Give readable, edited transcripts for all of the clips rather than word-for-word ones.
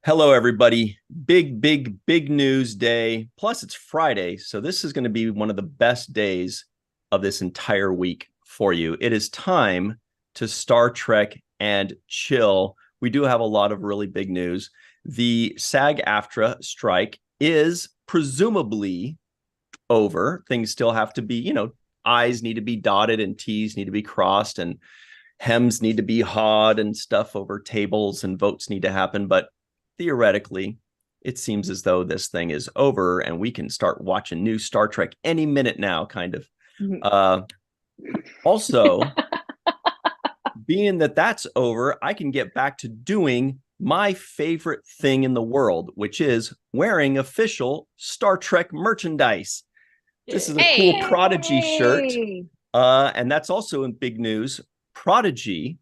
Hello, everybody. Big news day. Plus, it's Friday. So this is going to be one of the best days of this entire week for you. It is time to Star Trek and chill. We do have a lot of really big news. The SAG-AFTRA strike is presumably over. Things still have to be, I's need to be dotted and T's need to be crossed and hems need to be hawed and stuff over tables and votes need to happen. But theoretically, it seems as though this thing is over and we can start watching new Star Trek any minute now, kind of. Also, being that that's over, I can get back to doing my favorite thing in the world, which is wearing official Star Trek merchandise. This is a cool Prodigy shirt. And that's also in big news. Prodigy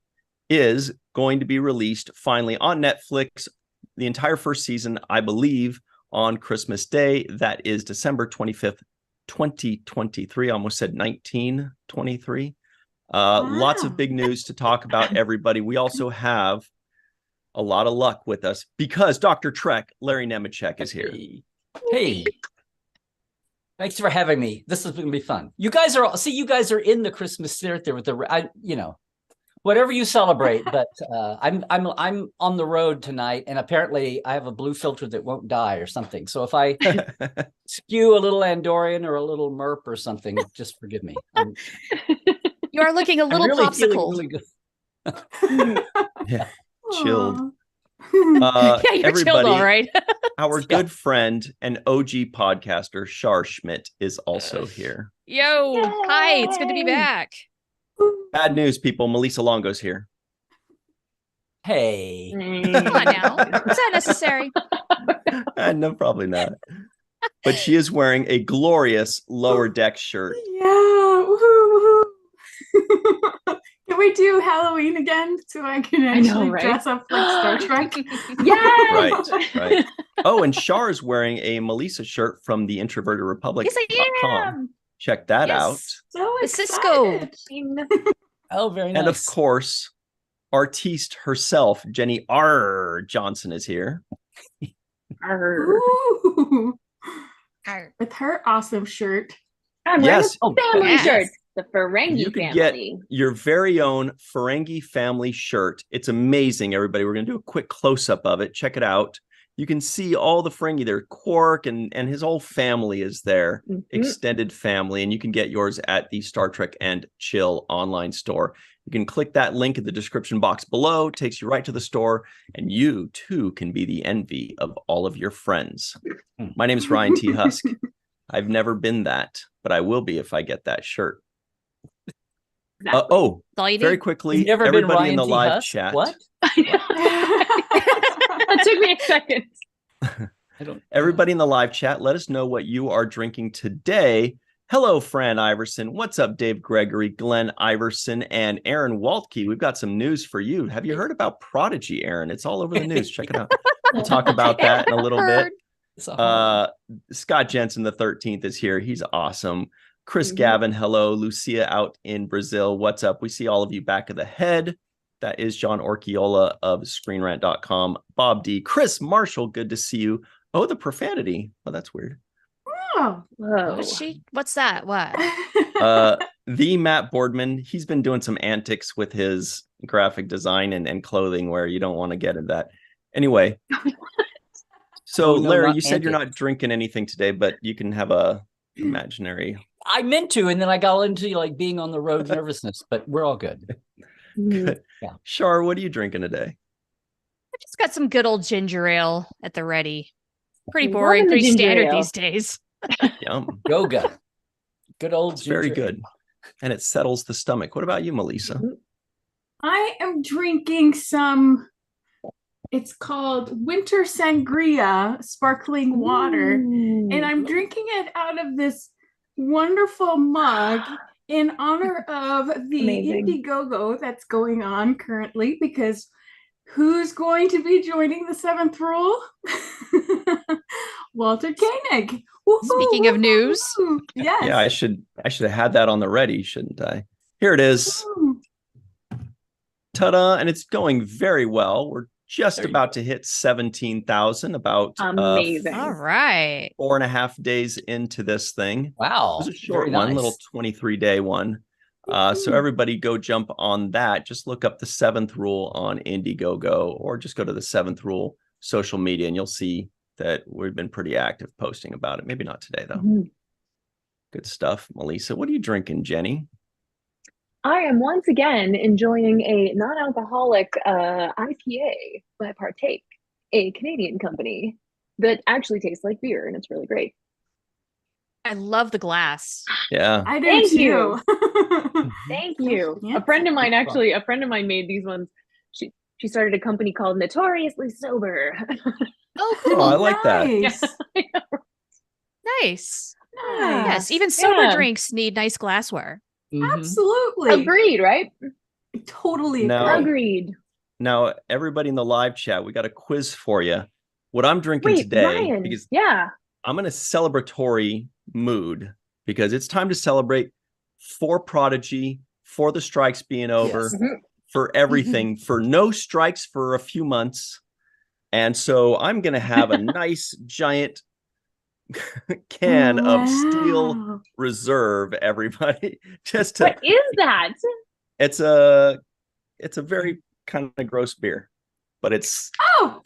is going to be released finally on Netflix. The entire first season, I believe, on Christmas Day. That is December 25th, 2023. I almost said 1923. Wow. Lots of big news to talk about, everybody. We also have a lot of luck with us because Dr. Trek, Larry Nemechek, is here. Hey. Thanks for having me. This is going to be fun. You guys are in the Christmas spirit there with whatever you celebrate, but I'm on the road tonight, and apparently I have a blue filter that won't die or something. So if I skew a little Andorian or a little MERP or something, just forgive me. You are looking a little really popsicle. Really good. Yeah, chilled. Yeah, you're chilled, all right. Our good friend and OG podcaster, Shar Schmidt, is also here. Yo, yay! Hi, it's good to be back. Bad news, people. Melissa Longo's here. Hey. Come on now. Is that necessary? No, probably not. But she is wearing a glorious Lower Deck shirt. Yeah. Woohoo, woohoo. Can we do Halloween again so I can actually dress up like Star Trek? Yeah. Right. Oh, and Shar is wearing a Melissa shirt from the Introverted Republic. Yes, I am. Check that out. So Cisco. Oh, very nice. And of course, artiste herself, Jenny R. Johnson, is here. Ooh. With her awesome shirt. I'm wearing a family shirt. The Ferengi you could family. Get your very own Ferengi family shirt. It's amazing, everybody. We're going to do a quick close-up of it. Check it out. You can see all the Ferengi there. Quark and his whole family is there, extended family, and you can get yours at the Star Trek and Chill online store. You can click that link in the description box below. It takes you right to the store, and you, too, can be the envy of all of your friends. My name is Ryan T. Husk. I've never been that, but I will be if I get that shirt. Very quickly, everybody in the live chat. What? That took me a second. Everybody in the live chat, let us know what you are drinking today. Hello, Fran Iverson. What's up, Dave Gregory, Glenn Iverson, and Aaron Waltke? We've got some news for you. Have you heard about Prodigy, Aaron? It's all over the news. Check it out. We'll talk about that in a little bit. Scott Jensen, the 13th, is here. He's awesome. Chris Gavin, hello. Lucia out in Brazil. What's up? We see all of you back of the head. That is John Orchiola of ScreenRant.com. Bob D. Chris Marshall, good to see you. Oh, the profanity. Oh, that's weird. Oh, whoa. What's that? What? The Matt Boardman, he's been doing some antics with his graphic design and clothing where you don't want to get into that. Anyway. So, Larry, you said you're not drinking anything today, but you can have a imaginary. I meant to, and then I got into being on the road nervousness, but we're all good. Good. Yeah. Shar, what are you drinking today? I just got some good old ginger ale at the ready. Pretty boring, pretty standard these days. Yum. Yoga. Good old ginger very good. And it settles the stomach. What about you, Melissa? I am drinking some, it's called Winter Sangria sparkling water. And I'm drinking it out of this wonderful mug in honor of the Indiegogo that's going on currently, because who's going to be joining the seventh rule? Walter Koenig. Speaking of news. Yes. Yeah, I should have had that on the ready, shouldn't I? Here it is. Ta-da! And it's going very well. We're just There you about to hit 17,000, about Amazing. All right. 4.5 days into this thing. It Wow. was a short Very one, nice. little 23-day one. So everybody go jump on that. Just look up the 7th Rule on Indiegogo, or just go to the 7th Rule social media, and you'll see that we've been pretty active posting about it. Maybe not today, though. Mhm. Good stuff. Melissa, what are you drinking, Jenny? I am once again enjoying a non-alcoholic IPA by Partake, a Canadian company that actually tastes like beer, and it's really great. I love the glass. Yeah. I do Thank too. you. Thank you. Yeah. A friend of mine made these ones. She started a company called Notoriously Sober. Oh, cool. Oh, I like that. Nice. Nice. Nice. Yes, even sober Yeah. drinks need nice glassware. Mhm. Absolutely. Agreed, right? Totally Now- agree. Agreed. Now, everybody in the live chat, we got a quiz for you. What I'm drinking Wait, today, Ryan. because Yeah. I'm in a celebratory mood, because it's time to celebrate for Prodigy, for the strikes being over, Yes. Mhm. for everything, for no strikes for a few months. And so I'm going to have a nice giant can of Steel Wow. Reserve, everybody. Just to, What is that? it's a very kind of gross beer, but it's Oh,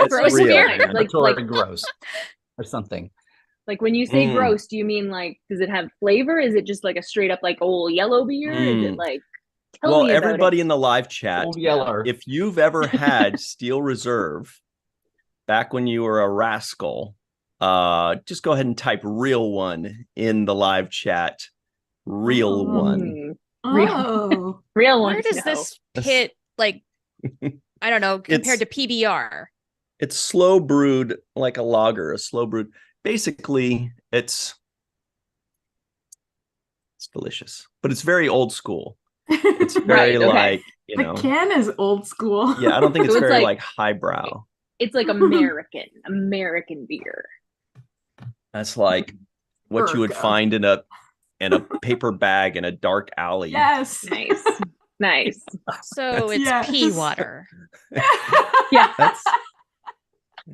Gross real, beer? man. Like- Celebratory gross or something. Like when you say Mm. gross, do you mean like, does it have flavor? Is it just like a straight up like old yellow beer? Is it Mm. like, tell Well, me about everybody it. in the live chat, Old Yeller. if you've ever had Steel Reserve back when you were a rascal, just go ahead and type real one in the live chat. Real one. Mm, oh. real one. Where does this pit, like, I don't know, compared to PBR? It's slow brewed like a lager, a slow brewed. Basically, it's delicious, but it's very old school. It's very Right, okay. like, you The know, can is old school. yeah, I don't think it's So it's very like- like highbrow. It's like American beer. That's like what you would Urga. find in a paper bag in a dark alley. Yes. Nice. Nice. So it's Yes. pea water. Yeah. That's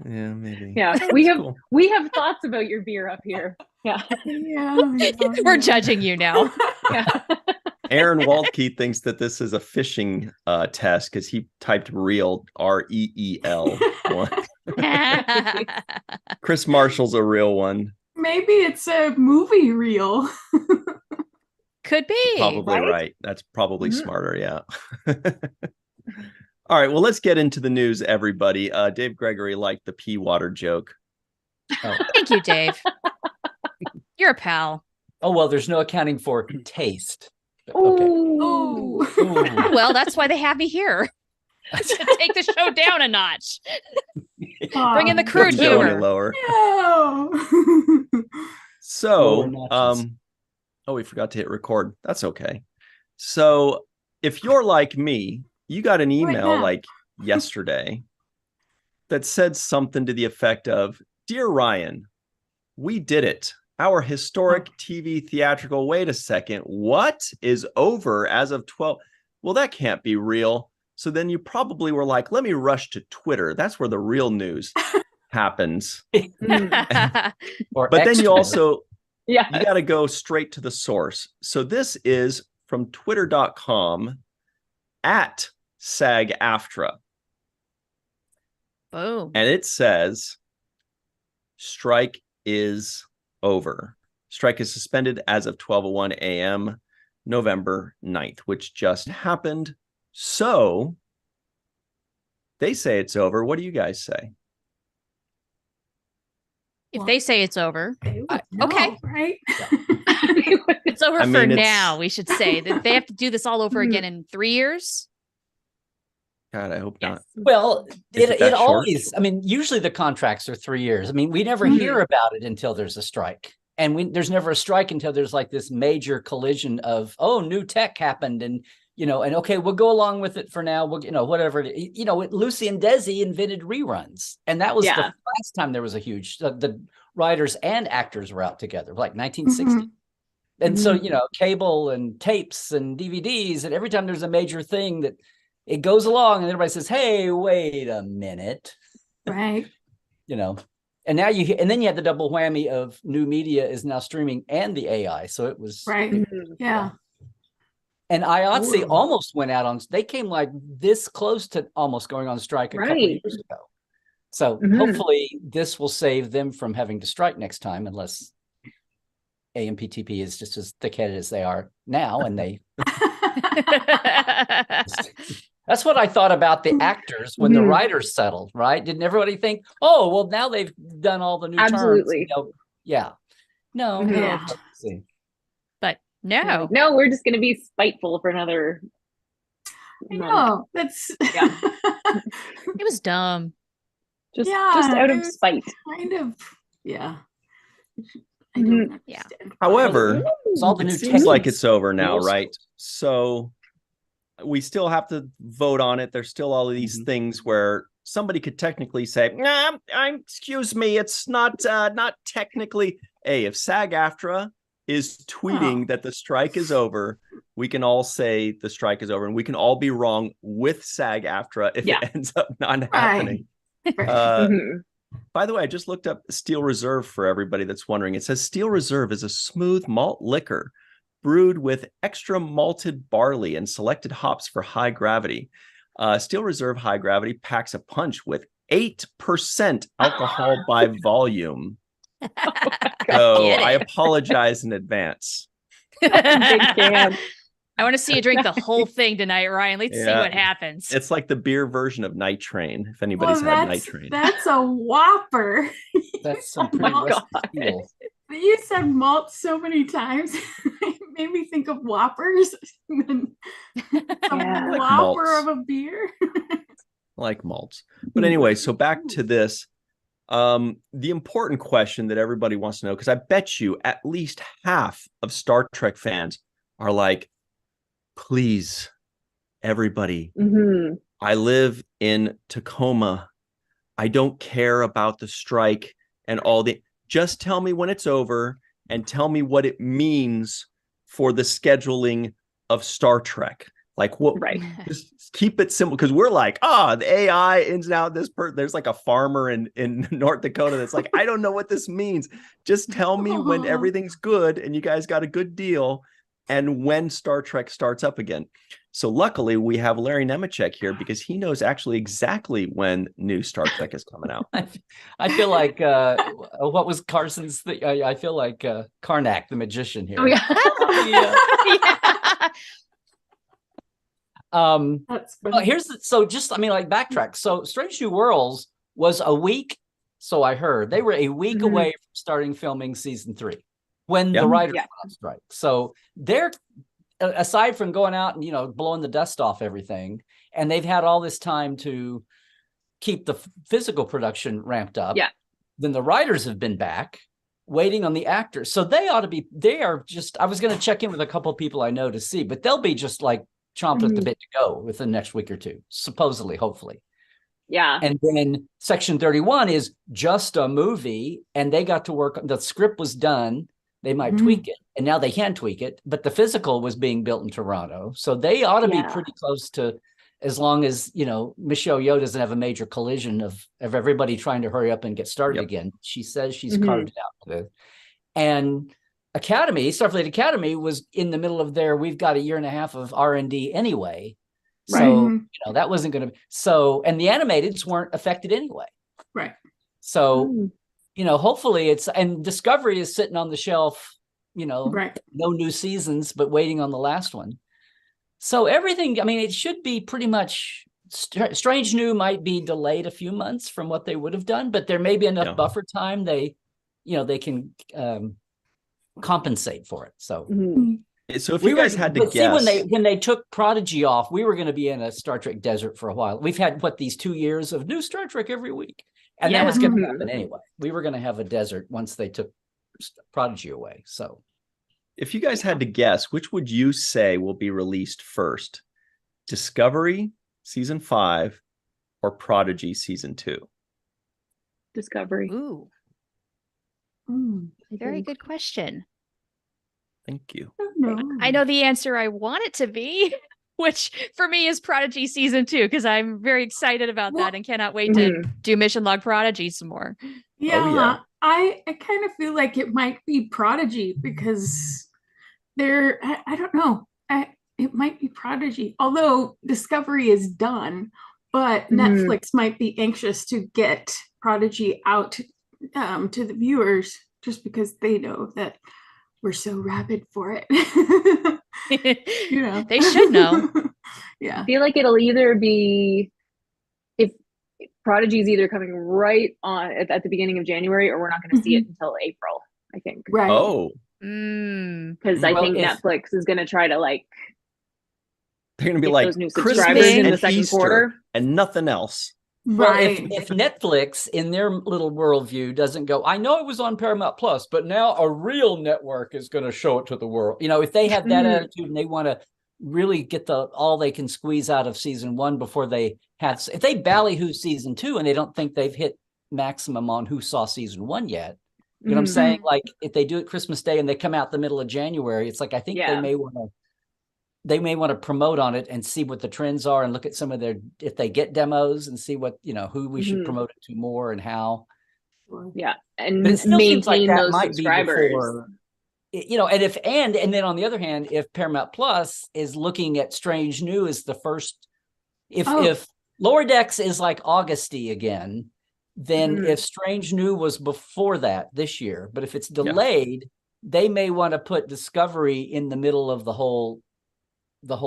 yeah, maybe. Yeah. That's cool. We have thoughts about your beer up here. Yeah. We're judging you now. Yeah. Aaron Waldke thinks that this is a phishing test because he typed real, REEL. one. Chris Marshall's a real one. Maybe it's a movie reel. Could be. Probably right? right. That's probably Mhm. smarter. Yeah. All right. Well, let's get into the news, everybody. Dave Gregory liked the pea water joke. Oh. Thank you, Dave. You're a pal. Oh, well, there's no accounting for taste. Okay. Ooh. Oh. Ooh. Well, that's why they have me here. To take the show down a notch. Bring in the crude Doesn't go any humor. lower. No. So, Lower notches. oh, we forgot to hit record. That's okay. So, if you're like me, you got an email now. like yesterday that said something to the effect of, "Dear Ryan, we did it. Our historic TV theatrical, wait a second, what is over as of 12? Well, that can't be real." So then you probably were like, let me rush to Twitter. That's where the real news happens. Mm. Or But then you extra. also, Yeah. you got to go straight to the source. So this is from twitter.com at SAG-AFTRA. Boom. And it says, strike is over. Strike is suspended as of 12:01 a.m. November 9th, which just happened. So they say it's over. What do you guys say? If they say it's over, They would okay. know, right? it's over I for mean, it's- now. We should say that they have to do this all over again in 3 years. God, I hope not. Well, Is it it that short? always, I mean, usually the contracts are 3 years. I mean, we never hear about it until there's a strike. And there's never a strike until there's like this major collision of, oh, new tech happened. And, you know, and okay, we'll go along with it for now. We'll, you know, whatever. You know, Lucy and Desi invented reruns. And that was the Yeah. last time there was a huge, the writers and actors were out together, like 1960. Mhm. And so, you know, cable and tapes and DVDs, and every time there's a major thing that it goes along and everybody says, hey, wait a minute. Right. You know, and now then you have the double whammy of new media is now streaming and the AI. So it was Right. Yeah. And IATSE Ooh. almost went out on, they came like this close to almost going on strike a couple of years ago. So hopefully this will save them from having to strike next time, unless AMPTP is just as thick-headed as they are now. And they, that's what I thought about the actors when the writers settled, right? Didn't everybody think, oh, well, now they've done all the new terms. You know? Yeah. No. Yeah. But no. No, we're just going to be spiteful for another month. No, that's It was dumb. Just out of spite. Kind of, yeah. I don't understand. However, it seems like it's over now, right? So we still have to vote on it. There's still all of these things where somebody could technically say, nah, excuse me, it's not technically. Hey, if SAG-AFTRA is tweeting that the strike is over, we can all say the strike is over, and we can all be wrong with SAG-AFTRA if it ends up not happening. By the way, I just looked up Steel Reserve for everybody that's wondering. It says Steel Reserve is a smooth malt liquor brewed with extra malted barley and selected hops for high gravity. Steel Reserve High Gravity packs a punch with 8% alcohol by volume. So I apologize in advance. I want to see you drink the whole thing tonight, Ryan. Let's see what happens. It's like the beer version of Night Train, if anybody's had Night Train. That's a whopper. That's some pretty steel. You said malt so many times. It made me think of Whoppers. A whopper of a beer. Like malts. But anyway, so back to this. The important question that everybody wants to know, because I bet you at least half of Star Trek fans are like, please, everybody, I live in Tacoma. I don't care about the strike and all the, just tell me when it's over and tell me what it means for the scheduling of Star Trek. Like what, just keep it simple. Cause we're like, the AI ins and out, there's like a farmer in North Dakota that's like, I don't know what this means. Just tell me when everything's good and you guys got a good deal and when Star Trek starts up again. So luckily we have Larry Nemechek here because he knows actually exactly when new Star Trek is coming out. I feel like, what was Carson's thing? I feel like Karnak, the magician here. Oh, yeah. Backtrack. So Strange New Worlds was a week. So I heard they were a week away from starting filming season 3 when the writers went on strike. So they're, aside from going out and, blowing the dust off everything, and they've had all this time to keep the physical production ramped up. Yeah. Then the writers have been back waiting on the actors. So they are just, I was going to check in with a couple of people I know to see, but they'll be just like chomping at the bit to go within the next week or two, supposedly, hopefully. Yeah. And then Section 31 is just a movie, and they got to work, the script was done. They might tweak it, and now they can tweak it, but the physical was being built in Toronto. So they ought to be pretty close to, as long as, Michelle Yeoh doesn't have a major collision of everybody trying to hurry up and get started again. She says she's carved it out. And Starfleet Academy was in the middle of we've got a year and a half of R&D anyway. So, that wasn't going to, and the animateds weren't affected anyway. Right. So, hopefully and Discovery is sitting on the shelf, no new seasons, but waiting on the last one. So everything, it should be pretty much, Strange New might be delayed a few months from what they would have done, but there may be enough buffer time. They can compensate for it. So, so if you guys had to guess, when they took Prodigy off, we were going to be in a Star Trek desert for a while. We've had these 2 years of new Star Trek every week. And that was going to happen anyway. We were going to have a desert once they took Prodigy away. So, if you guys had to guess, which would you say will be released first? Discovery season 5 or Prodigy season 2? Discovery. Ooh. Very good question. Thank you. I know the answer I want it to be. which for me is Prodigy season 2, because I'm very excited about that and cannot wait to Mhm. do Mission Log Prodigy some more. Yeah, Oh, yeah. I kind of feel like it might be Prodigy because I don't know. It might be Prodigy, although Discovery is done, but Netflix might be anxious to get Prodigy out to the viewers just because they know that we're so rabid for it. You know, They should know. I Yeah. feel like it'll either be if Prodigy is either coming right on at the beginning of January, or we're not going to see it until April, I think. Right. Oh, Because I Well, think Netflix is going to try to like they're going to be get like those new Christmas subscribers in and the second Easter quarter. and nothing else. Well, Right. if Netflix in their little worldview doesn't go, I know it was on Paramount Plus, but now a real network is going to show it to the world. You know, if they have that attitude and they want to really get all they can squeeze out of season 1 before they have, if they ballyhoo season 2 and they don't think they've hit maximum on who saw season 1 yet, you know what I'm saying? Like if they do it Christmas Day and they come out the middle of January, it's like, I think they may want to promote on it and see what the trends are and look at some of if they get demos and see what, who we should promote it to more and how. Yeah. And But it still seems like maintain that those might be subscribers. before, and then on the other hand, if Paramount Plus is looking at Strange New as the first, if Lower Decks is like Augusty again, then if Strange New was before that this year, but if it's delayed, they may want to put Discovery in the middle of the whole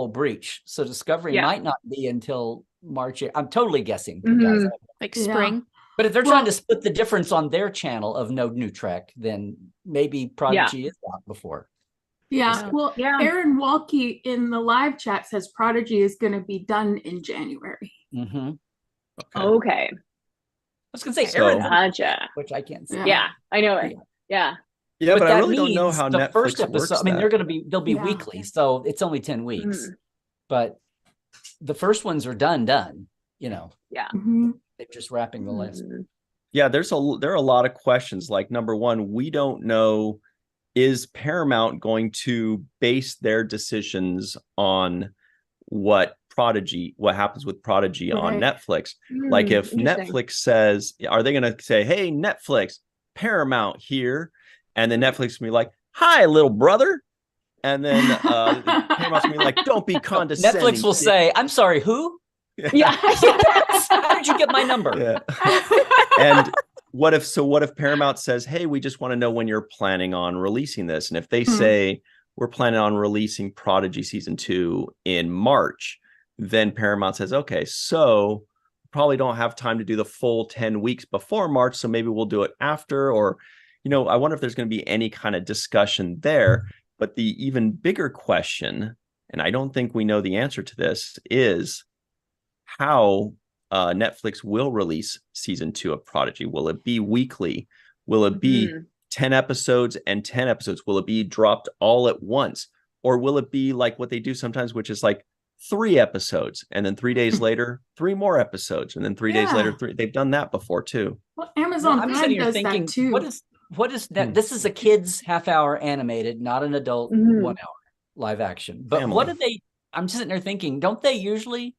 breach. So Discovery might not be until March. I'm totally guessing, guys. Like spring. But if they're trying to split the difference on their channel of no new Trek, then maybe Prodigy is out before. Yeah. Well, Aaron Walke in the live chat says Prodigy is going to be done in January. Okay. I was going to say So- Gotcha. which I can't see. Yeah, I know it. Yeah. Yeah, but I that really don't know means how the Netflix first episode, works I mean, that. they'll be weekly, so it's only 10 weeks. But the first ones are done, Yeah. They're just wrapping the last. Yeah, there are a lot of questions. Like, number one, we don't know, is Paramount going to base their decisions on what happens with Prodigy on Netflix? Like if Netflix says, are they going to say, hey, Netflix, Paramount here? And then Netflix will be like, hi, little brother. And then Paramount's going to be like, don't be condescending. Netflix will say, I'm sorry, who? Yeah. How did you get my number? Yeah. And what if Paramount says, hey, we just want to know when you're planning on releasing this? And if they say we're planning on releasing Prodigy season 2 in March, then Paramount says, okay, so probably don't have time to do the full 10 weeks before March, so maybe we'll do it after. Or, I wonder if there's going to be any kind of discussion there. But the even bigger question, and I don't think we know the answer to this, is how Netflix will release season 2 of Prodigy. Will it be weekly? Will it be 10 episodes and 10 episodes? Will it be dropped all at once? Or will it be like what they do sometimes, which is like 3 episodes, and then 3 days later, 3 more episodes, and then 3 days later, 3. They've done that before too. Well, Amazon I'm Prime sitting here does thinking, that too. what is that? This is a kid's half-hour animated, not an adult 1 hour live action. But Family. what do they? I'm just sitting there thinking, don't they usually,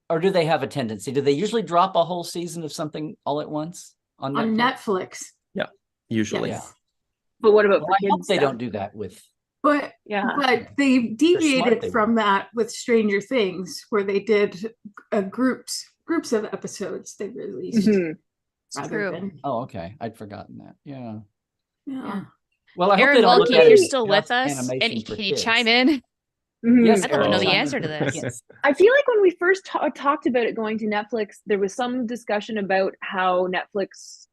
or do they have a tendency? Do they usually drop a whole season of something all at once on Netflix? Yeah, usually. Yeah. But what about Well, for I kids? hope they don't do that with. But they deviated they from that with Stranger Things, where they did groups of episodes they released. True. Oh, okay. I'd forgotten that. Yeah. Well, I hope Aaron they don't Walke, look if at you're it still as with us, animation and for can you kids. chime in? Yes, I'd love to know the Aaron. answer to this. Yes. I feel like when we first talked about it going to Netflix, there was some discussion about how Netflix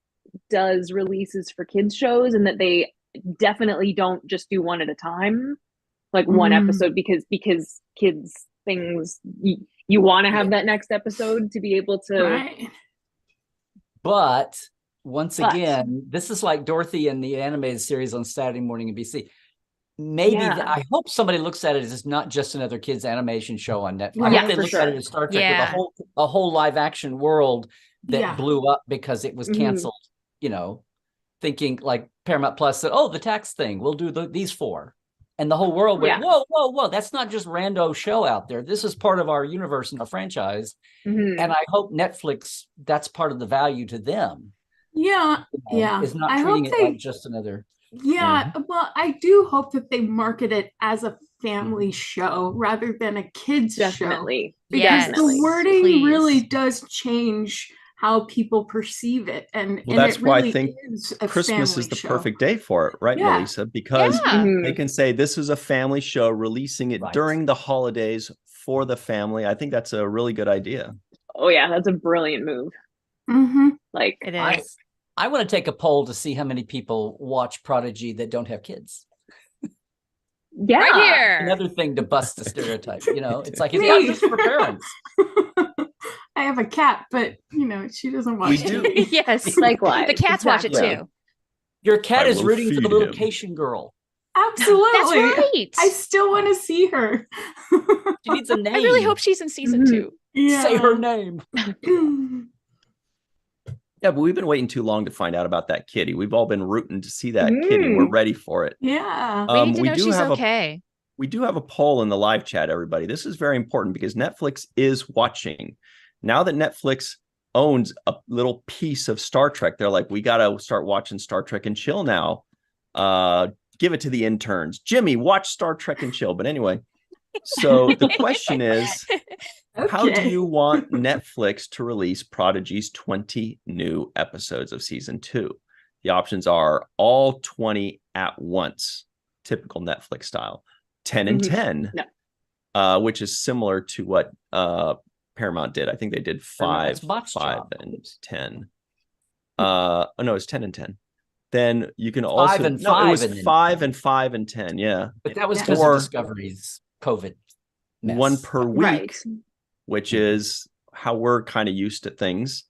does releases for kids shows, and that they definitely don't just do one at a time, like one episode, because kids things, you want to have that next episode to be able to. Right. But once again, this is like Dorothy and the animated series on Saturday morning in BC. Maybe I hope somebody looks at it as not just another kids animation show on Netflix. I hope they look at it as Star Trek with a whole live action world that blew up because it was canceled. Thinking like Paramount Plus said, "Oh, the tax thing, we'll do these 4." And the whole world went, Yeah. whoa, whoa, whoa. That's not just rando show out there. This is part of our universe and our franchise. Mhm. And I hope Netflix, that's part of the value to them. Yeah, yeah. Is not I treating hope it they, like just another. yeah, well, I do hope that they market it as a family show rather than a kids show. Definitely. Because Yes, Definitely. the wording please. really does change how people perceive it. And, Well, that's it why I really think is a Christmas family is the show. perfect day for it, right, Yeah. Melissa? Because Yeah. Mhm. they can say this is a family show, releasing it Right. during the holidays for the family. I think that's a really good idea. Oh yeah, that's a brilliant move. Mm-hmm. Like It I is. want to take a poll to see how many people watch Prodigy that don't have kids. yeah. Right here. Another thing to bust the stereotype. You know, it's like it's Me. not just for parents. I have a cat, but she doesn't watch We do. TV. Yes. Likewise. The cats watch it exactly. too. Your cat I is will rooting for the feed little him. Cation girl. Absolutely. That's right. I still want to see her. She needs a name. I really hope she's in season Mhm. 2. Yeah. Say her name. Yeah, but we've been waiting too long to find out about that kitty. We've all been rooting to see that kitty. We're ready for it. Yeah. We need to we know do she's have okay. we do have a poll in the live chat, everybody. This is very important because Netflix is watching. Now that Netflix owns a little piece of Star Trek, they're like, we got to start watching Star Trek and chill now. Give it to the interns. Jimmy, watch Star Trek and chill. But anyway, so the question is, how do you want Netflix to release Prodigy's 20 new episodes of season 2? The options are all 20 at once, typical Netflix style, 10 and 10, which is similar to what Paramount did. I think they did 5 and 10. Oh no, it's 10 and 10. Then you can also 5 and 5. It was and 5 and 5 and 10. Yeah, But that was because of Discovery's COVID mess. One per week, Right. which is how we're kind of used to things.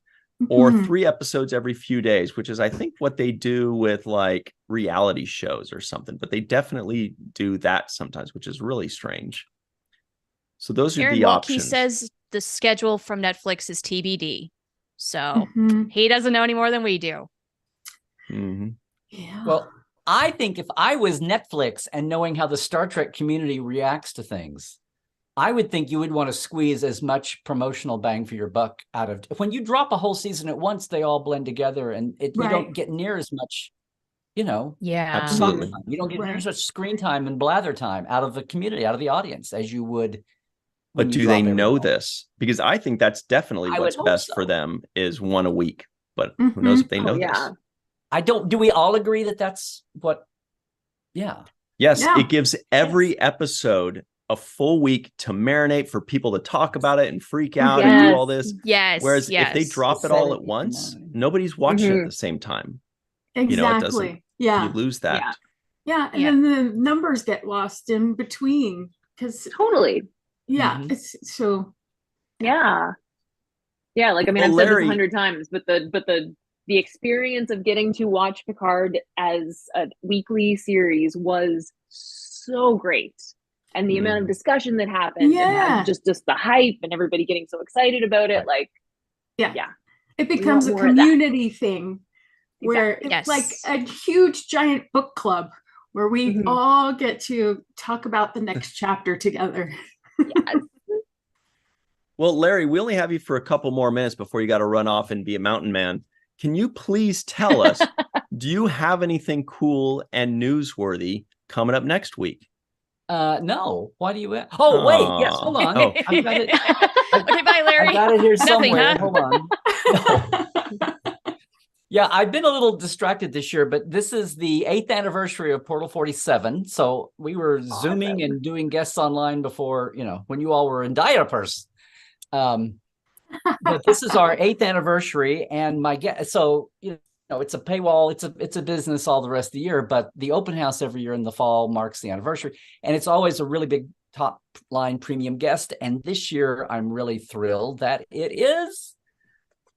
Or 3 episodes every few days, which is, I think, what they do with like reality shows or something. But they definitely do that sometimes, which is really strange. So those are Aaron the Wilkie options. says the schedule from Netflix is TBD. So he doesn't know any more than we do. Yeah. Well, I think if I was Netflix and knowing how the Star Trek community reacts to things, I would think you would want to squeeze as much promotional bang for your buck out of. When you drop a whole season at once, they all blend together, and you don't get near as much, Yeah. Absolutely. time. You don't get near as much screen time and blather time out of the community, out of the audience, as you would. But do they know this? Because I think that's definitely I what's would hope best so. for them is 1 a week. But who knows if they know this? I don't. Do we all agree that that's what? Yeah. Yes, it gives every episode a full week to marinate for people to talk about it and freak out and do all this. Yes. Whereas if they drop it all at once, nobody's watching it at the same time. Exactly. You lose that. Yeah. And then the numbers get lost in between. Because totally. Yeah. It's so. Yeah. Yeah. Like, I mean, I've said this 100 times, but the experience of getting to watch Picard as a weekly series was so great. And the amount of discussion that happened and just the hype and everybody getting so excited about it. Like, it becomes a community thing where it's like a huge giant book club where we all get to talk about the next chapter together. Yes. Well, Larry, we only have you for a couple more minutes before you got to run off and be a mountain man. Can you please tell us, do you have anything cool and newsworthy coming up next week? No. Why do you ask? Oh, wait. Yes. Hold on. Oh. I've got it. Okay, bye, Larry. I got it here Nothing, somewhere. huh? Hold on. No. Yeah, I've been a little distracted this year, but this is the 8th anniversary of Portal 47. So we were Zooming and doing guests online before, when you all were in diapers. But this is our 8th anniversary, and my guest. So it's a paywall. It's a business all the rest of the year, but the open house every year in the fall marks the anniversary, and it's always a really big top line premium guest. And this year, I'm really thrilled that it is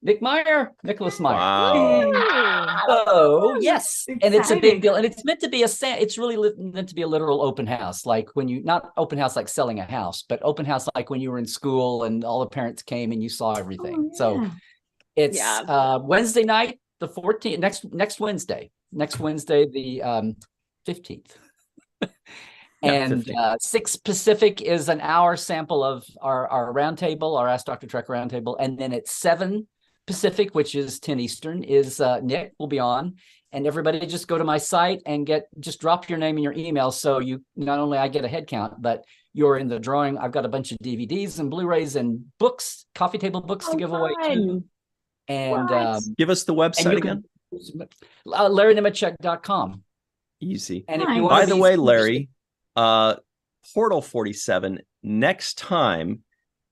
Nicholas Meyer. Wow. Oh yes, Exciting. and it's a big deal, and it's meant to be it's really meant to be a literal open house, like when you not open house like selling a house, but open house like when you were in school and all the parents came and you saw everything. So it's Wednesday night, the 14th, next Wednesday, the 15th. Yeah, And 50. 6 Pacific is an hour sample of our roundtable, our Ask Dr. Trek roundtable. And then at 7 Pacific, which is 10 Eastern, is Nick will be on. And everybody just go to my site and just drop your name and your email. So you not only I get a head count, but you're in the drawing. I've got a bunch of DVDs and Blu-rays and books, coffee table books to give away too. And give us the website again. LarryNemecek.com. Easy. And Nice. if you By the way, Larry, Portal 47, next time,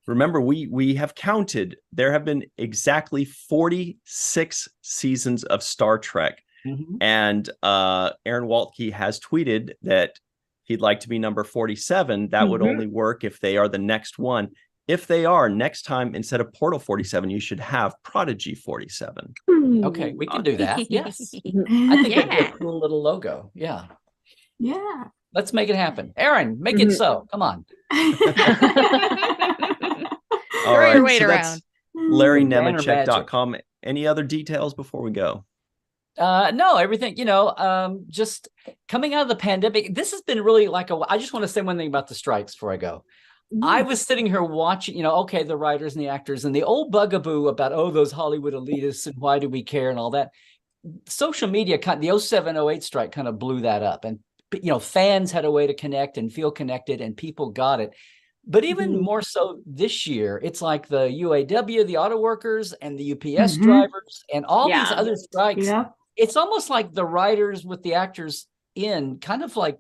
remember, we have counted. There have been exactly 46 seasons of Star Trek. Mm-hmm. And Aaron Waltke has tweeted that he'd like to be number 47. That would only work if they are the next one. If they are, next time, instead of Portal 47, you should have Prodigy 47. Okay, we can do that. Yes. I think it'd be a cool little logo. Yeah. Yeah. Let's make it happen. Aaron, make it so. Come on. All right, your weight so around. that's LarryNemecek.com. Any other details before we go? No, everything, just coming out of the pandemic. This has been really I just want to say one thing about the strikes before I go. I was sitting here watching, okay, the writers and the actors and the old bugaboo about, those Hollywood elitists and why do we care and all that. Social media, the 07-08 strike kind of blew that up. And, fans had a way to connect and feel connected and people got it. But even more so this year, it's like the UAW, the auto workers and the UPS drivers and all these other strikes. Yeah. It's almost like the writers with the actors in kind of like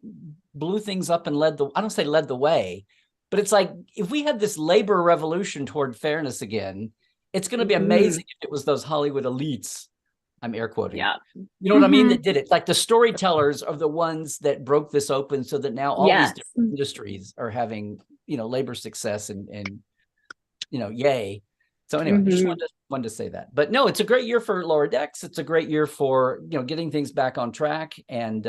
blew things up and I don't say led the way, but it's like if we had this labor revolution toward fairness again, it's going to be amazing if it was those Hollywood elites. I'm air quoting. Yeah. You know what I mean? That did it. Like the storytellers are the ones that broke this open so that now all these different industries are having, labor success and yay. So anyway, just wanted to say that. But no, it's a great year for Lower Decks. It's a great year for, getting things back on track. And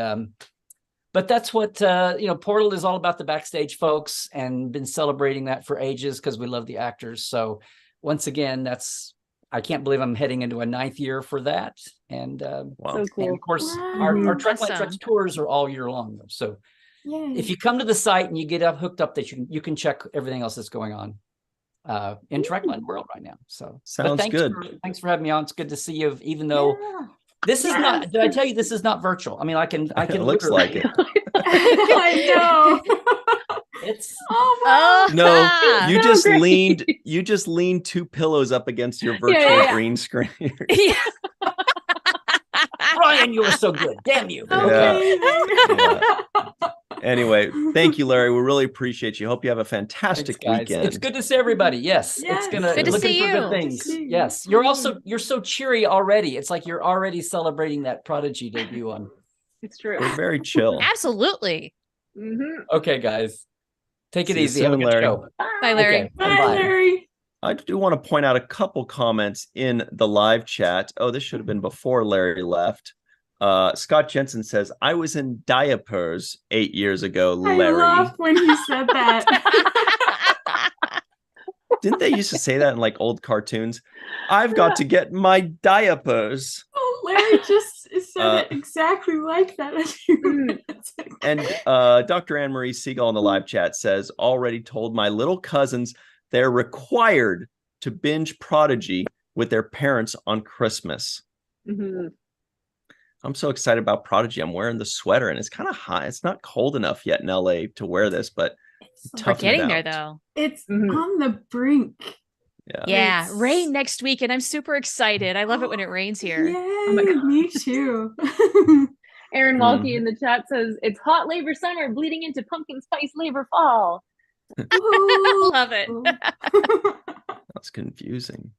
but that's what Portal is all about, the backstage folks, and been celebrating that for ages because we love the actors. So once again, I can't believe I'm heading into a 9th year for that. And so cool. And of course, our Trek Like Treks tours are all year long. So if you come to the site and you get hooked up, that you can check everything else that's going on in Trekland world right now. So sounds good. Thanks for having me on. It's good to see you, even though this is not. Did I tell you this is not virtual? I mean, I can. It looks like it. I know. It's no. You just leaned 2 pillows up against your virtual green screen. Brian, you were so good. Damn you. Anyway, thank you, Larry. We really appreciate you. Hope you have a fantastic weekend. It's good to see everybody. Yes. It's gonna good to looking see for you. good things. Yes. You're so cheery already. It's like you're already celebrating that Prodigy debut on. It's true. We're very chill. Absolutely. Okay, guys. Take it See you easy. soon, Have a good Larry. show. Bye, Larry. Okay, Bye, bye. Larry. I do want to point out a couple comments in the live chat. Oh, this should have been before Larry left. Scott Jensen says, I was in diapers 8 years ago, Larry. I laughed when he said that. Didn't they used to say that in like old cartoons? I've got to get my diapers. Oh, Larry just said it exactly like that a few minutes ago. And Dr. Anne-Marie Siegel in the live chat says, already told my little cousins they're required to binge Prodigy with their parents on Christmas. I'm so excited about Prodigy. I'm wearing the sweater and it's kind of hot. It's not cold enough yet in LA to wear this, but We're getting there though. It's on the brink. Yeah, rain next week, and I'm super excited. I love it when it rains here. Yay, Oh my God. me too. Aaron Walke in the chat says, it's hot labor summer bleeding into pumpkin spice labor fall. Love it. That's confusing.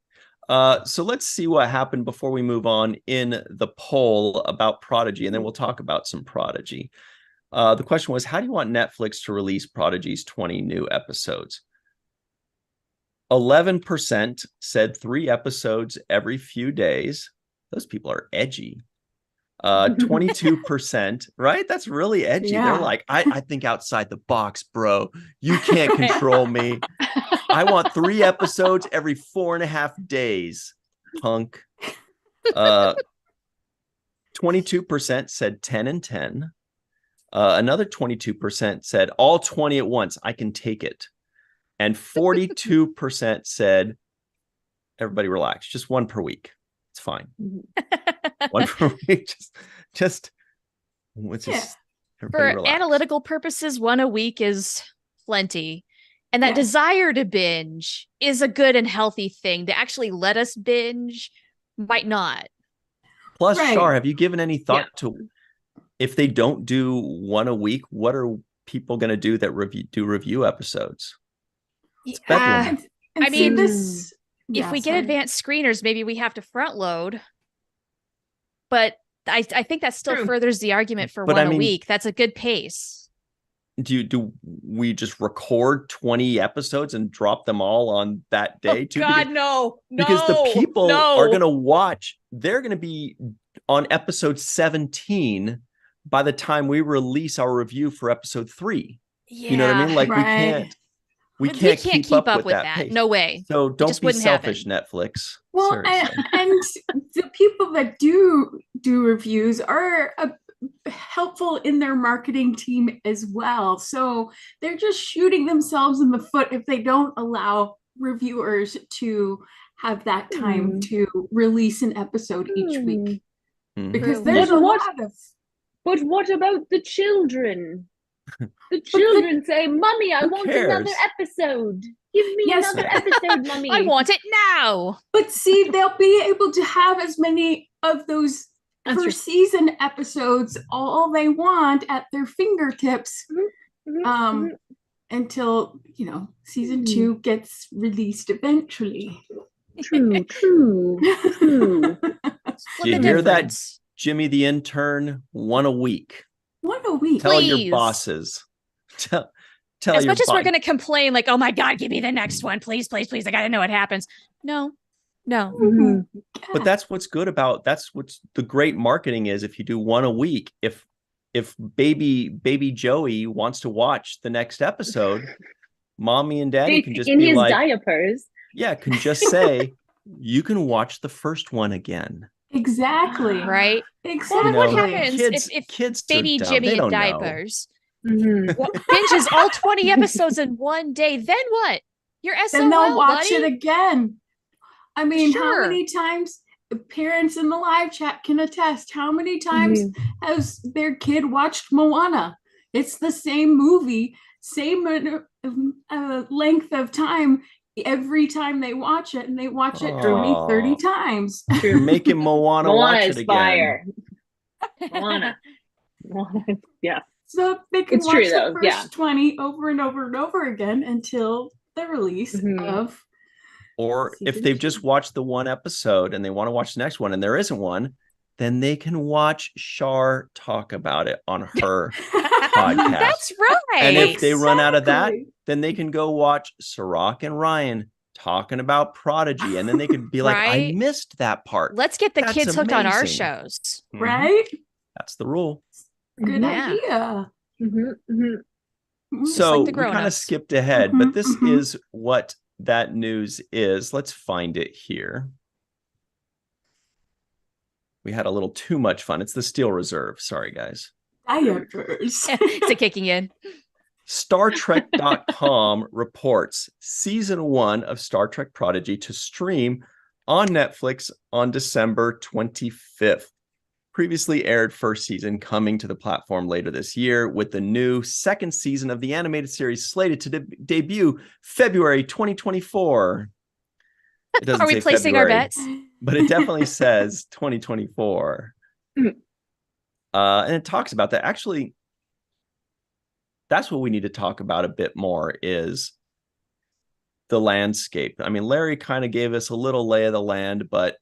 So let's see what happened before we move on in the poll about Prodigy, and then we'll talk about some Prodigy. The question was, how do you want Netflix to release Prodigy's 20 new episodes? 11% said 3 episodes every few days. Those people are edgy. 22%, right? That's really edgy. Yeah. They're like, I think outside the box, bro. You can't control me. I want 3 episodes every 4.5 days, punk. 22% said 10 and 10. Another 22% said all 20 at once. I can take it. And 42% said, everybody relax. Just one per week. It's fine. One per week. Just For relax. analytical purposes, one a week is plenty. And that desire to binge is a good and healthy thing. To actually let us binge might not. Plus, Shar, have you given any thought to if they don't do one a week, what are people going to do that do review episodes? It's bedlam. I mean, if we get advanced screeners, maybe we have to front load. But I think that still furthers the argument for one a week. That's a good pace. Do we just record 20 episodes and drop them all on that day too? God, no. Because the people are going to watch, they're going to be on episode 17 by the time we release our review for episode 3. You know what I mean? Like we can't keep up with that pace. No way. So don't be selfish, Netflix. Well, and the people that do reviews are helpful in their marketing team as well. So they're just shooting themselves in the foot if they don't allow reviewers to have that time to release an episode each week. Because there's a lot of... But what about the children? The children say, Mommy, I want another episode. Give me another episode, Mommy. I want it now. But see, they'll be able to have as many of those first season episodes all they want at their fingertips until, season 2 gets released eventually. True. Do you hear that, Jimmy the intern? One a week. One a week. Tell your bosses. Tell as much as we're going to complain, like, oh my God, give me the next one. Please, please, please. I got to know what happens. No. But that's what's good about, that's what's the great marketing is. If you do one a week, if baby Joey wants to watch the next episode, Mommy and Daddy can just in be his like, diapers. Yeah, can just say, you can watch the first one again. Exactly. Right. Exactly. What happens if kids baby Jimmy in diapers binges all 20 episodes in one day? Then what? You're SOL, then they'll watch buddy. it again. I mean, how many times parents in the live chat can attest? How many times has their kid watched Moana? It's the same movie, same length of time. Every time they watch it, and they watch it 30 times. You're making Moana watch it again. Moana, yeah. So they can watch the first 20 over and over and over again until the release of. Or if they've just watched the one episode and they want to watch the next one and there isn't one, then they can watch Shar talk about it on her podcast. That's right. And if they run out of that, then they can go watch Sirach and Ryan talking about Prodigy. And then they could be like, I missed that part. Let's get the kids hooked on our shows. Right? That's the rule. Good idea. So we kind of skipped ahead, but this is what that news is. Let's find it here. We had a little too much fun. It's the Steel Reserve. Sorry, guys. Diapers. Is it kicking in? StarTrek.com reports season 1 of Star Trek Prodigy to stream on Netflix on December 25th. Previously aired first season coming to the platform later this year, with the new second season of the animated series slated to debut February 2024. It doesn't Are we say placing February, our bets? but it definitely says 2024. And it talks about that. Actually, that's what we need to talk about a bit more, is the landscape. I mean, Larry kind of gave us a little lay of the land, but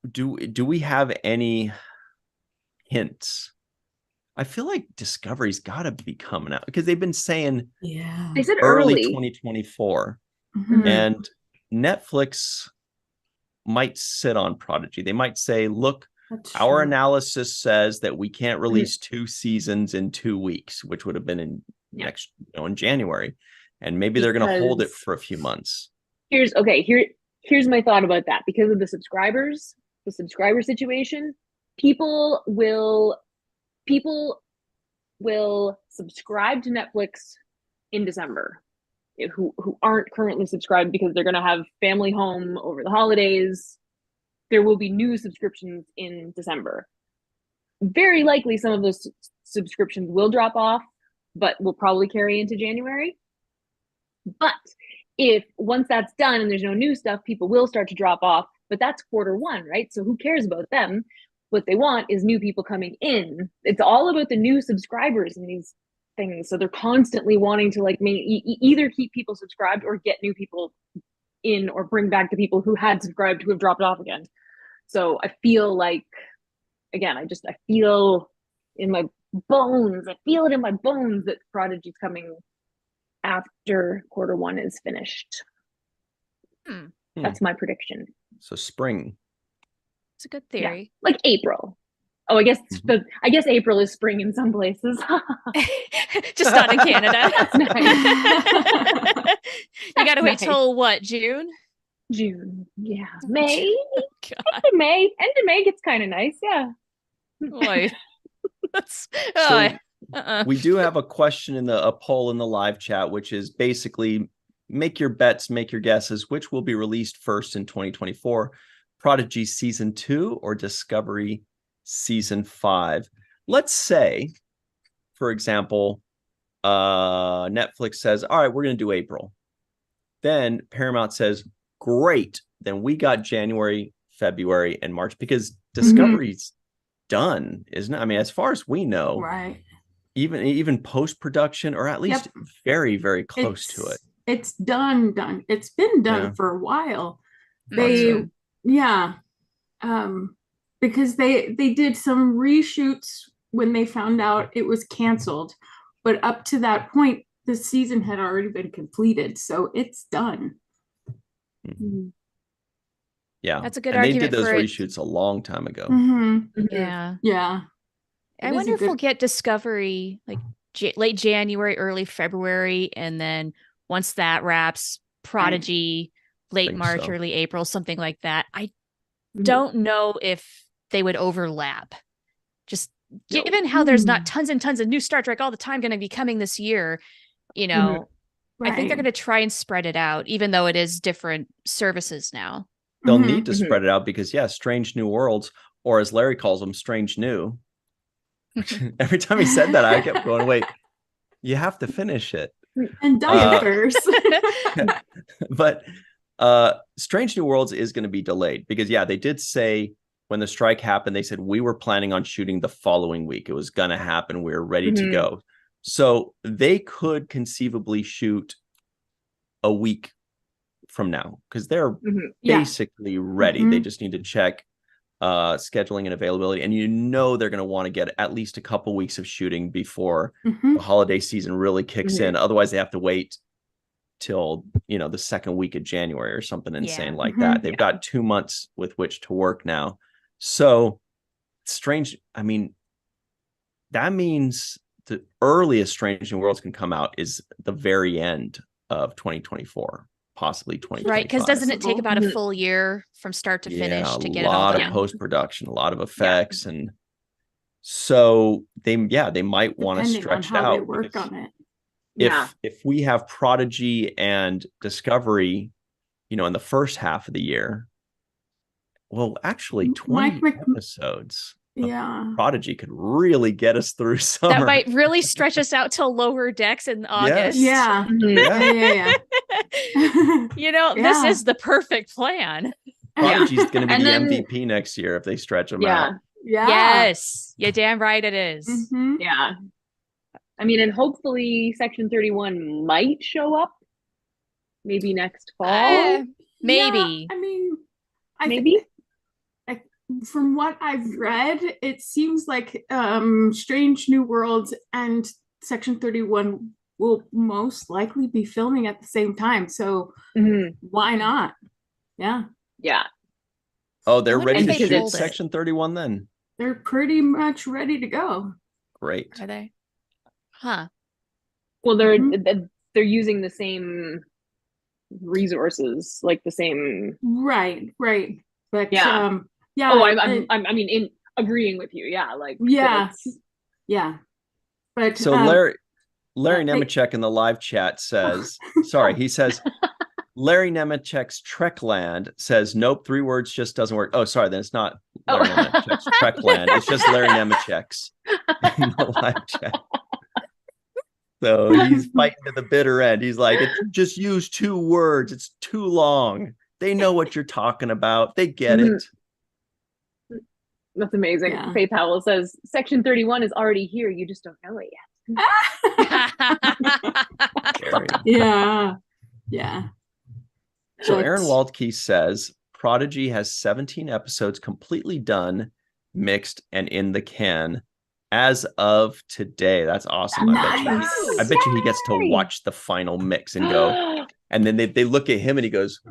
do we have any hints? I feel like Discovery's got to be coming out, because they've been saying they said early 2024. And Netflix might sit on Prodigy. They might say, look, our analysis says that we can't release 2 seasons in 2 weeks, which would have been in in January. And maybe they're going to hold it for a few months. Here's my thought about that. Because of the subscriber situation, people will people will subscribe to Netflix in December who aren't currently subscribed because they're going to have family home over the holidays. There will be new subscriptions in December. Very likely some of those subscriptions will drop off, but will probably carry into January. But if once that's done and there's no new stuff, people will start to drop off. But that's Q1, right? So who cares about them? What they want is new people coming in. It's all about the new subscribers in these things. So they're constantly wanting to like either keep people subscribed or get new people in or bring back the people who had subscribed who have dropped off again. So I feel like, again, I feel in my bones, that Prodigy's coming after Q1 is finished. That's my prediction. So spring. It's a good theory. Yeah, like April. Oh, I guess I guess April is spring in some places. Just not in Canada. That's nice. You got to wait till what, June? June. Yeah. May. God. End of May gets kind of nice. Yeah. Boy. That's, we do have a question a poll in the live chat, which is basically make your bets, make your guesses. Which will be released first in 2024? Prodigy season 2 or Discovery season 5? Let's say, for example, Netflix says, all right, we're going to do April. Then Paramount says, great. Then we got January, February, and March, because Discovery's done, isn't it? I mean, as far as we know, right? Even post-production, or at least very, very close to it. It's done. It's been done for a while. Because they did some reshoots when they found out it was canceled, but up to that point, the season had already been completed, so it's done. Yeah, that's a good and argument. They did those reshoots a long time ago. Yeah. I wonder if we'll get Discovery like late January, early February, and then once that wraps, Prodigy late March, early April, something like that. I don't know if they would overlap. Just given how there's not tons and tons of new Star Trek all the time going to be coming this year, you know, I think they're going to try and spread it out, even though it is different services now. They'll need to spread it out because, Strange New Worlds, or as Larry calls them, Strange New. Every time he said that, I kept going, wait, you have to finish it. And diapers. But Strange New Worlds is going to be delayed because, they did say when the strike happened, they said we were planning on shooting the following week. It was going to happen. We were ready to go. So they could conceivably shoot a week from now because they're basically ready. They just need to check scheduling and availability. And they're going to want to get at least a couple weeks of shooting before the holiday season really kicks in. Otherwise, they have to wait till the second week of January or something insane like that. They've got 2 months with which to work now. So Strange, I mean, that means the earliest Strange New Worlds can come out is the very end of 2024, possibly 2025. Right, because doesn't it take about a full year from start to finish to get it all done? A lot of post-production, a lot of effects, and so they might want to stretch it out. They work on it. If we have Prodigy and Discovery, in the first half of the year, well, actually 20 episodes of Prodigy could really get us through summer. That might really stretch us out till Lower Decks in August. Yeah. This is the perfect plan. Prodigy's going to be the MVP next year if they stretch them out. Yes. You're damn right it is. Yeah. I mean, and hopefully Section 31 might show up maybe next fall. Maybe. I mean, maybe. From what I've read, it seems like Strange New Worlds and Section 31 will most likely be filming at the same time. So why not? Yeah. Oh, they're ready to shoot Section 31 then? They're pretty much ready to go. Great. Are they? Huh. Well, they're using the same resources, like the same. Right. But I mean, in agreeing with you, Yeah. But so Larry Nemechek in the live chat says, sorry, he says, Larry Nemechek's Trekland says, nope, 3 words just doesn't work. Oh, sorry, then it's not Larry Nemechek's Trekland. It's just Larry Nemechek's in the live chat. So he's fighting to the bitter end. He's like, it's just use 2 words. It's too long. They know what you're talking about. They get it. That's amazing. Yeah. Faith Howell says, Section 31 is already here. You just don't know it yet. Yeah. Yeah. So Aaron Waldke says, Prodigy has 17 episodes completely done, mixed, and in the can as of today. That's awesome. Nice. I bet you he gets to watch the final mix and go. And then they look at him and he goes,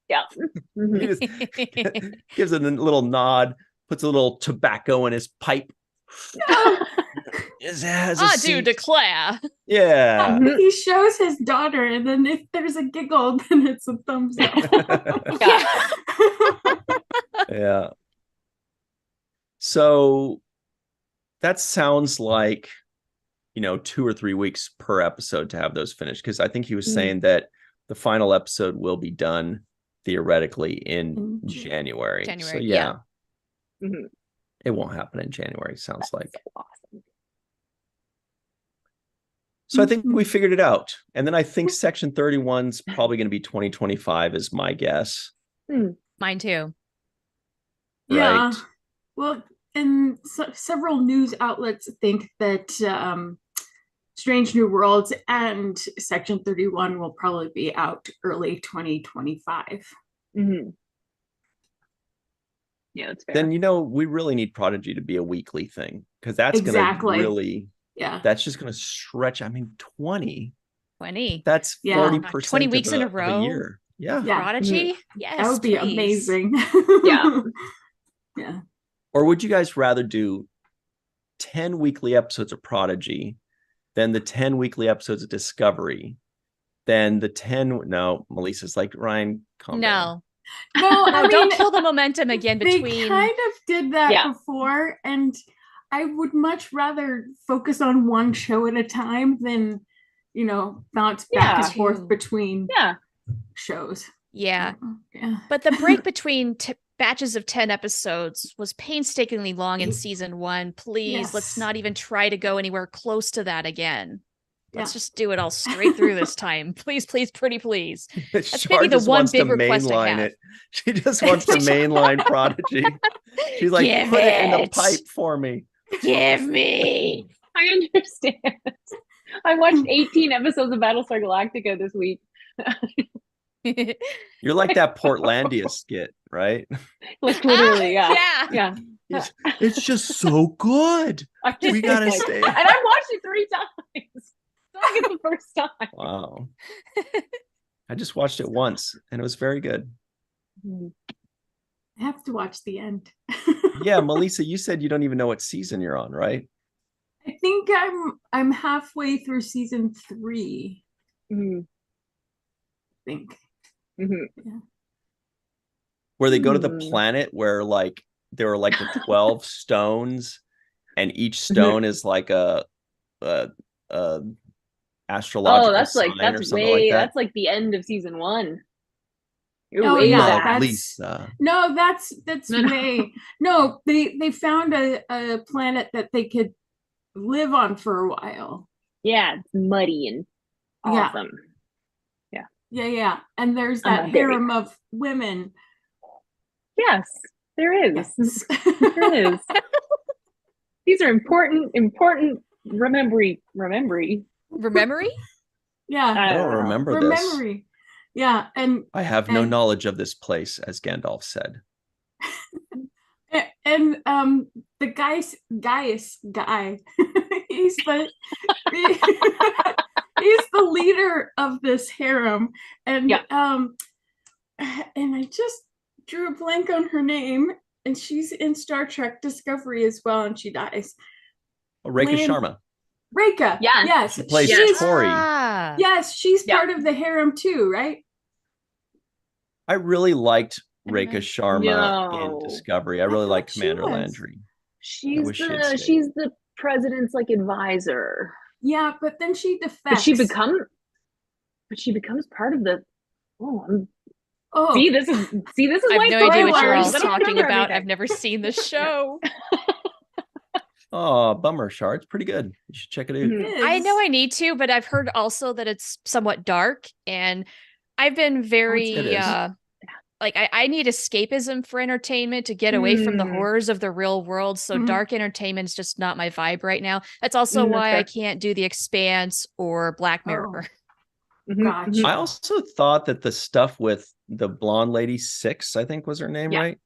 yeah. He just gives it a little nod, puts a little tobacco in his pipe. I do declare. Yeah. He shows his daughter, and then if there's a giggle, then it's a thumbs up. Yeah. So that sounds like, 2 or 3 weeks per episode to have those finished. Because I think he was saying that the final episode will be done theoretically in January. So yeah. It won't happen in January, sounds like. So awesome. So I think we figured it out. And then I think Section 31's probably going to be 2025 is my guess. Mine too. Yeah. Right. Well, and several news outlets think that Strange New Worlds and Section 31 will probably be out early 2025. Yeah, that's fair. Then, we really need Prodigy to be a weekly thing, because that's going to really, that's just going to stretch. 20. That's 40%. 20 weeks in a row. A year. Yeah. Prodigy? Yes. That would be amazing. Yeah. Yeah. Or would you guys rather do 10 weekly episodes of Prodigy, then the 10 weekly episodes of Discovery, then the 10? No, Melissa's like, Ryan, calm down. No, don't kill the momentum again between. They kind of did that before, and I would much rather focus on one show at a time than, bounce back and forth between shows. Yeah. But the break between batches of 10 episodes was painstakingly long in season 1. Please, let's not even try to go anywhere close to that again. Let's just do it all straight through this time. Please, please, pretty please. That's maybe the one big request I have. She just wants to mainline Prodigy. She's like, put it in the pipe for me. Give me. I understand. I watched 18 episodes of Battlestar Galactica this week. You're like that Portlandia skit, right? Like literally, yeah. It's just so good. We gotta stay. And I watched it 3 times. Like it's the first time. Wow. I just watched it once and it was very good. I have to watch the end. Yeah, Melissa, you said you don't even know what season you're on, right? I think I'm halfway through season 3. I think. Yeah. Where they go to the planet where there were the 12 stones, and each stone is like a astrological sign or something like that. That's like the end of season 1. Lisa. No, that's way. No, they found a planet that they could live on for a while. Yeah, it's muddy and awesome. Yeah. And there's that harem of women. Yes, there is. Yes. There is. These are important remembry. Yeah. I don't remember this. Yeah, and I have no knowledge of this place, as Gandalf said. And the Gaius guy, he's the he's the leader of this harem, and I just drew a blank on her name, and she's in Star Trek Discovery as well, and she dies. Rekha Sharma. Rekha, yes, she plays Tori. Yes, she's part of the harem too, right? I really liked Rekha Sharma in Discovery. I really like Commander Landry. She's the president's like advisor. Yeah, but then she defects. But she becomes part of the. See, this is I have no idea what you're all spoilers. talking about. I've never seen the show. Oh, bummer, Shar. It's pretty good. You should check it out. I know I need to, but I've heard also that it's somewhat dark, and I've been very I need escapism for entertainment to get away from the horrors of the real world. So dark entertainment is just not my vibe right now. That's also why I can't do The Expanse or Black Mirror. I also thought that the stuff with the blonde lady, Six, I think was her name, right?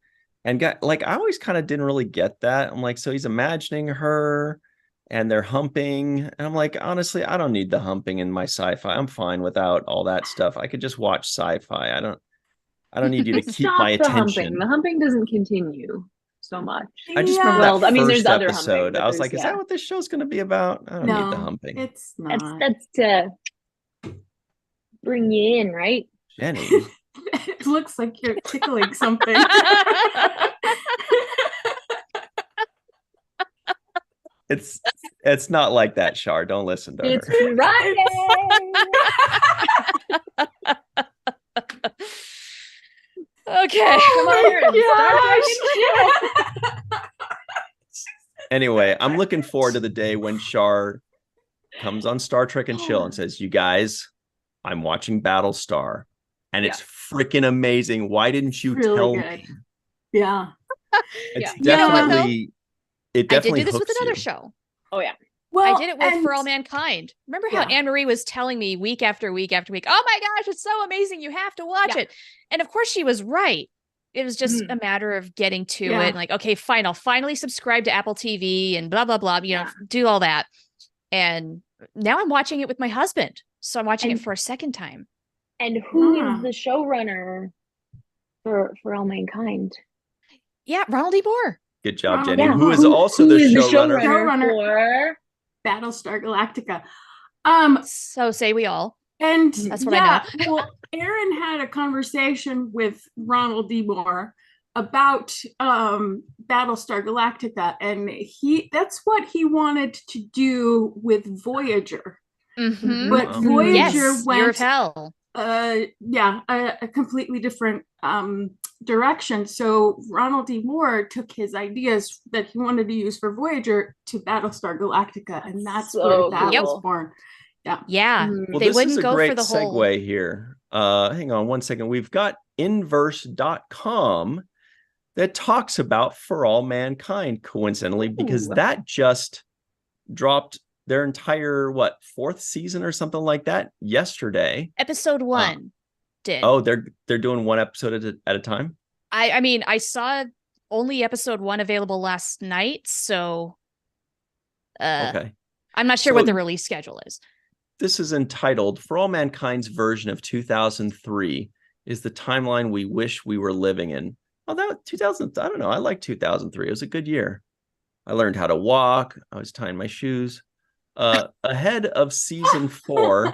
And I always kind of didn't really get that. I'm like, so he's imagining her and they're humping. And I'm like, honestly, I don't need the humping in my sci-fi. I'm fine without all that stuff. I could just watch sci-fi. I don't need you to keep my attention. The humping doesn't continue so much. I just remember that there's first other episode. humping, I was like, is that what this show's going to be about? I don't need the humping. It's not. That's to bring you in, right? Jenny. It looks like you're tickling something. It's not like that, Shar. Don't listen to her. It's Friday. Okay. Come on, Anyway, I'm looking forward to the day when Shar comes on Star Trek and Chill and says, "You guys, I'm watching Battlestar, and it's freaking amazing. Why didn't you tell me?" Yeah. It's definitely I did do this hooks with another you. show. Oh yeah. Well, I did it with For All Mankind. Remember how Anne-Marie was telling me week after week after week, oh my gosh, it's so amazing. You have to watch it. And of course she was right. It was just a matter of getting to it. Like, okay, fine. I'll finally subscribe to Apple TV and blah, blah, blah, do all that. And now I'm watching it with my husband. So I'm watching it for a second time. And who is the showrunner for All Mankind? Yeah, Ronald D. Moore. Good job, Jenny. Who is also the showrunner for Battlestar Galactica. So say we all. And that's what I know. Well, Aaron had a conversation with Ronald D. Moore about Battlestar Galactica, and that's what he wanted to do with Voyager. But Voyager went hell. A completely different direction. So Ronald D. Moore took his ideas that he wanted to use for Voyager to Battlestar Galactica, and that's where that was born. Yeah. Well, they this wouldn't is a go great for the segue whole here. Hang on one second. We've got inverse.com that talks about For All Mankind, coincidentally, because that just dropped their entire fourth season or something like that yesterday. Episode 1 did. Oh, they're doing one episode at a time. I mean, I saw only episode 1 available last night, so okay. I'm not sure what the release schedule is. This is entitled For All Mankind's version of 2003 is the timeline we wish we were living in. Oh, that 2000, I don't know. I like 2003. It was a good year. I learned how to walk. I was tying my shoes. Ahead of season 4,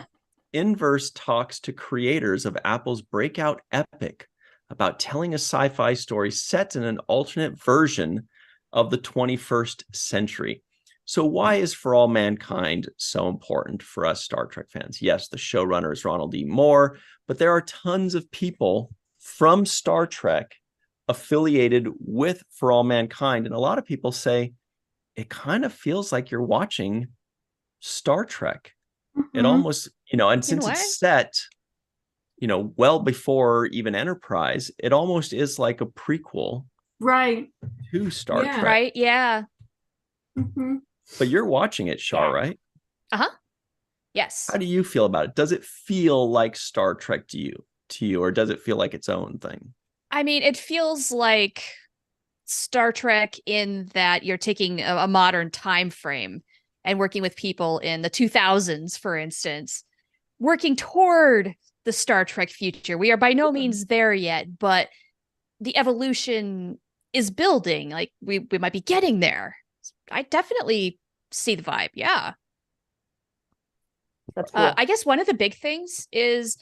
Inverse talks to creators of Apple's breakout Epic about telling a sci-fi story set in an alternate version of the 21st century. So why is For All Mankind so important for us Star Trek fans? Yes, the showrunner is Ronald D. Moore, but there are tons of people from Star Trek affiliated with For All Mankind. And a lot of people say it kind of feels like you're watching Star Trek. It almost, and since it's set, well before even Enterprise, it almost is like a prequel to Star Trek. Right, yeah. But you're watching it, Shar, right? Yes. How do you feel about it? Does it feel like Star Trek to you, or does it feel like its own thing? I mean, it feels like Star Trek in that you're taking a modern time frame and working with people in the 2000s, for instance, working toward the Star Trek future. We are by no means there yet, but the evolution is building. Like we might be getting there. I definitely see the vibe. Yeah. That's cool. I guess one of the big things is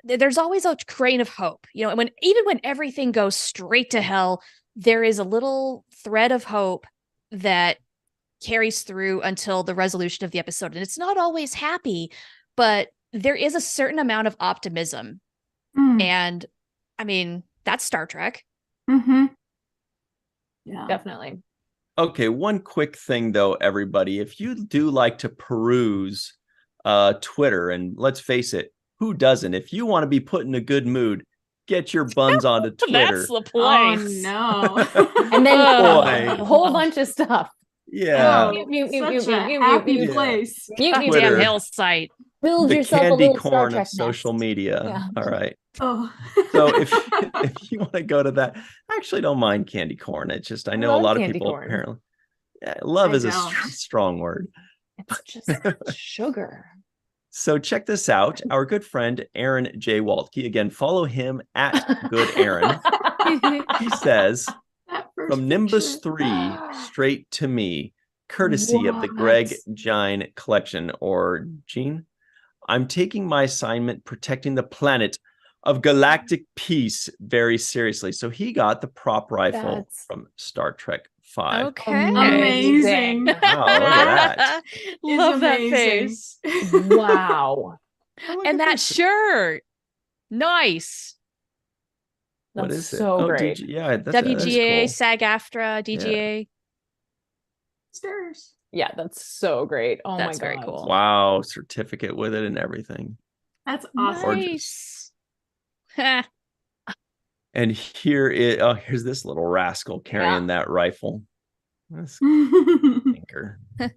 there's always a grain of hope, even when everything goes straight to hell, there is a little thread of hope that carries through until the resolution of the episode. And it's not always happy, but there is a certain amount of optimism. And I mean, that's Star Trek. Yeah, definitely. Okay, one quick thing though, everybody. If you do like to peruse Twitter, and let's face it, who doesn't? If you want to be put in a good mood, get your buns onto Twitter. That's the oh place. no. And then Boy. a whole bunch of stuff. Yeah. Such a happy place. Damn Twitter. Hill site. Build The yourself a candy little Star corn Trek of social nest. media. Yeah. All right. Oh. So if you want to go to that, I actually don't mind candy corn. It's just I know a love lot of candy people corn. apparently. Yeah, love I is a don't. strong word. It's just sugar. So check this out. Our good friend Aaron J. Waltke. Again, follow him at Good Aaron. He says, That first from Nimbus picture. 3 straight to me, courtesy of the Greg Gine collection, or Gene. I'm taking my assignment protecting the planet of galactic peace very seriously. So he got the prop rifle from Star Trek 5. Okay. Amazing. Wow, look at that. Love that amazing. face. Wow. And that shirt. Nice. What That's is it? so great. Yeah, that's WGA, cool. SAG-AFTRA, DGA. Stairs. Yeah, that's so great. Oh That's my God. very cool. Wow, certificate with it and everything. That's awesome. Nice. Ha. And here's this little rascal carrying that rifle. That's thinker. I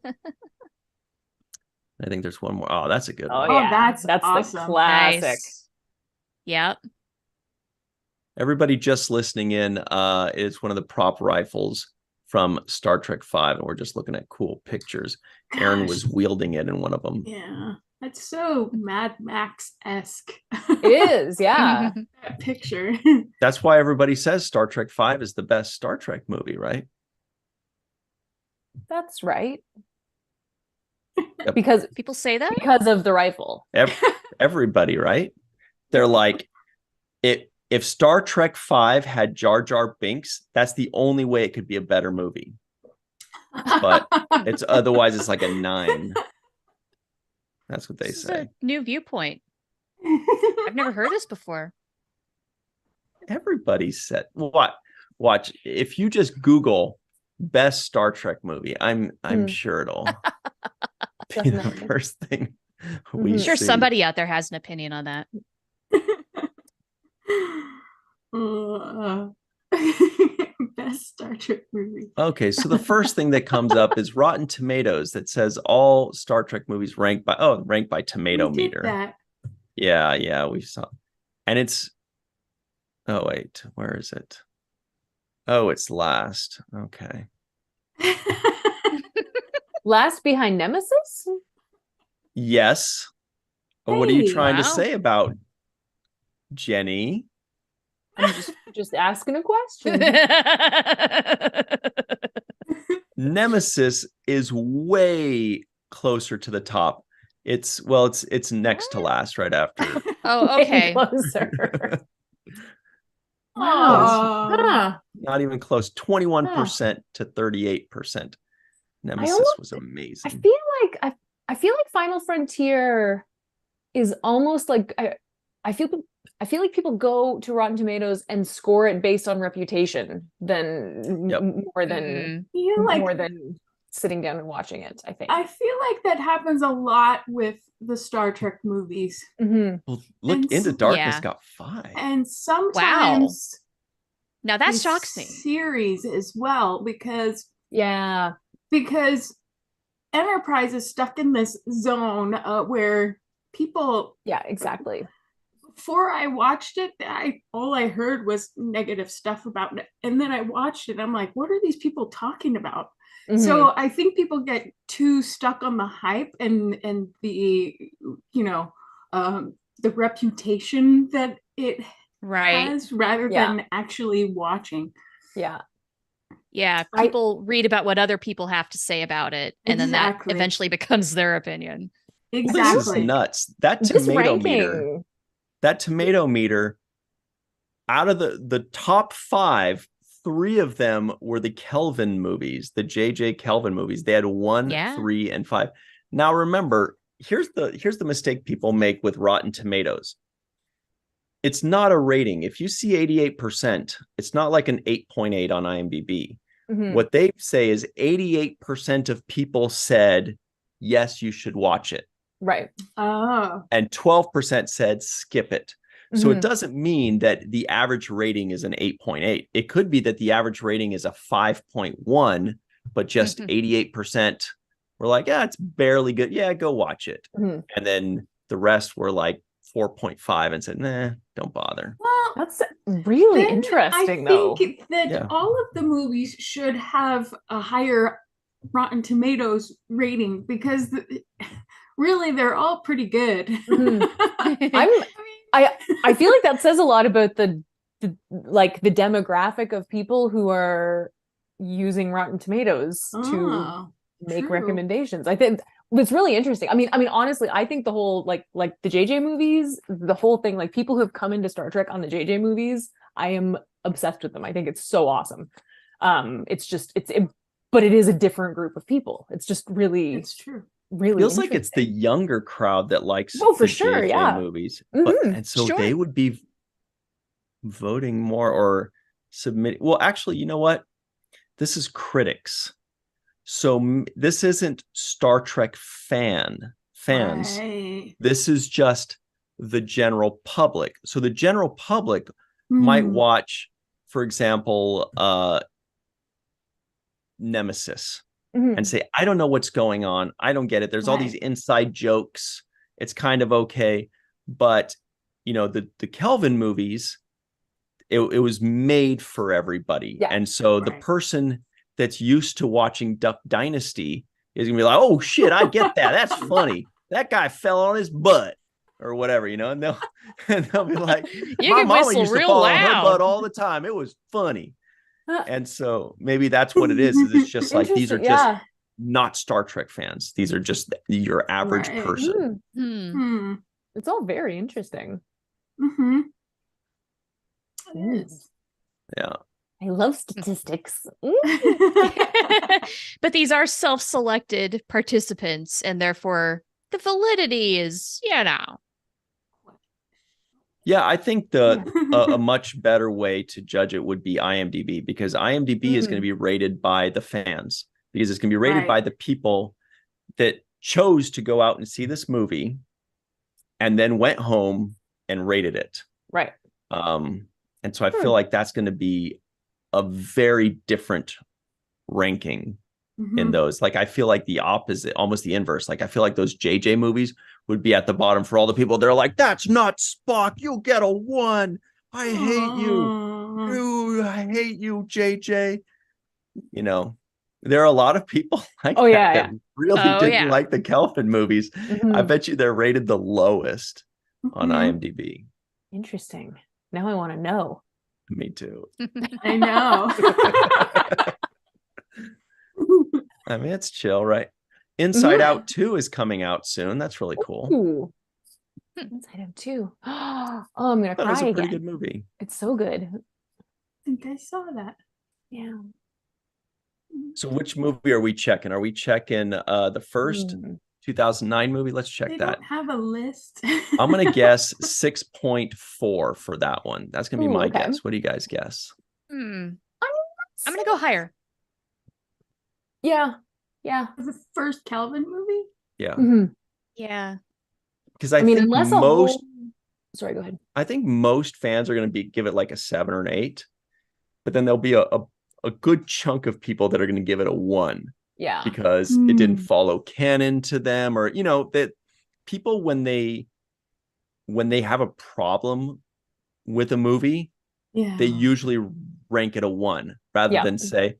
think there's one more. Oh, that's a good one. Oh yeah, that's the awesome. classic. Nice. Yep. Everybody just listening in, it's one of the prop rifles from Star Trek 5, and we're just looking at cool pictures. Aaron Gosh. was wielding it in one of them. Yeah, that's so Mad Max-esque. It is, yeah. That picture. That's why everybody says Star Trek 5 is the best Star Trek movie, right? That's right. Yep. Because People say that? because of the rifle. Everybody, right? They're like, if Star Trek 5 had Jar Jar Binks, that's the only way it could be a better movie. But otherwise it's like a 9. That's what they This is say. a new viewpoint. I've never heard this before. Everybody said, watch. If you just Google best Star Trek movie, I'm sure it'll be the Definitely. first thing I'm we sure see. somebody out there has an opinion on that. Best Star Trek movie. Okay, so the first thing that comes up is Rotten Tomatoes that says all Star Trek movies ranked by Tomato We did Meter. that. Yeah, we saw. And it's wait, where is it? Oh, it's last. Okay. Last behind Nemesis? Yes. What are you Hey, trying to wow. say about Jenny? I'm just asking a question. Nemesis is way closer to the top. It's next to last, right after. Oh, Way okay. closer. Oh. Not even close. 21% to 38%. Nemesis almost- was amazing. I feel like Final Frontier is almost like I feel like people go to Rotten Tomatoes and score it based on reputation more than more than sitting down and watching it. I think. I feel like that happens a lot with the Star Trek movies. Mhm. Well, look, And Into Darkness yeah. got 5. And sometimes Now that the shocks me. series as well, because Yeah. Enterprise is stuck in this zone where people, Yeah. Exactly. before I watched it, all I heard was negative stuff about it. And then I watched it. I'm like, what are these people talking about? Mhm. So I think people get too stuck on the hype and the the reputation that it Right. has rather than actually watching. Yeah. Yeah. People read about what other people have to say about it. And then that Exactly. eventually becomes their opinion. This is Exactly. nuts. That This tomato meter. ranking. That tomato meter, out of the top 5, 3 of them were the Kelvin movies, the J.J. Kelvin movies. They had 1, 3, and 5. Now remember, here's the mistake people make with Rotten Tomatoes. It's not a rating. If you see 88%, it's not like an 8.8 on IMDb. What they say is 88% of people said, yes, you should watch it. Right. Oh. And 12% said skip it. So it doesn't mean that the average rating is an 8.8. It could be that the average rating is a 5.1, but just 88% were like, yeah, it's barely good. Yeah, go watch it. And then the rest were like 4.5 and said, nah, don't bother. Well, That's really interesting, though. I think that all of the movies should have a higher Rotten Tomatoes rating because really they're all pretty good. I feel like that says a lot about the demographic of people who are using Rotten Tomatoes to make recommendations. I think it's really interesting. I mean, honestly, I think the whole like the JJ movies, the whole thing, like people who have come into Star Trek on the JJ movies, I am obsessed with them. I think it's so awesome. But it is a different group of people. It's just really, it's true. Really feels like it's the younger crowd that likes for sure, JJ movies. And so they would be voting more or submitting. Well, actually, you know what? This is critics. So this isn't Star Trek fans. Right. This is just the general public. So the general public might watch, for example, Nemesis and say, I don't know what's going on. I don't get it. There's all these inside jokes. It's kind of okay. But, the Kelvin movies, it was made for everybody. Yeah. And so the person that's used to watching Duck Dynasty is going to be like, oh, shit, I get that. That's funny. That guy fell on his butt or whatever, and they'll be like, my mama used to fall on her butt all the time. It was funny. And so maybe that's what it is it's just like these are just not Star Trek fans. These are just your average person. It's all very interesting. It is. Yeah. I love statistics. But these are self-selected participants, and therefore the validity is, Yeah, I think a much better way to judge it would be IMDb, because IMDb is going to be rated by the fans, because it's going to be rated by the people that chose to go out and see this movie and then went home and rated it. Right. And so I feel like that's going to be a very different ranking in those. Like, I feel like the opposite, almost the inverse. Like, I feel like those JJ movies would be at the bottom for all the people. They're like, that's not Spock. You'll get a 1. I hate you. I hate you, JJ. There are a lot of people like that really didn't like the Kelvin movies. I bet you they're rated the lowest on IMDb. Interesting. Now I want to know. Me too. I know. I mean, it's chill, right? Inside Out 2 is coming out soon. That's really cool. Ooh. Inside Out 2. Oh, I'm gonna cry again. It's a pretty good movie. It's so good. I think I saw that. Yeah. So which movie are we checking? Are we checking the first 2009 movie? Let's check they that. Don't have a list. I'm gonna guess 6.4 for that one. That's gonna be my guess. What do you guys guess? I'm gonna go higher. Yeah. The first Kelvin movie? Yeah. Yeah. Because I think most sorry, go ahead. I think most fans are gonna give it like a 7 or an 8, but then there'll be a good chunk of people that are gonna give it a 1. Yeah. Because it didn't follow canon to them, or that people when they have a problem with a movie, they usually rank it a 1 rather than say,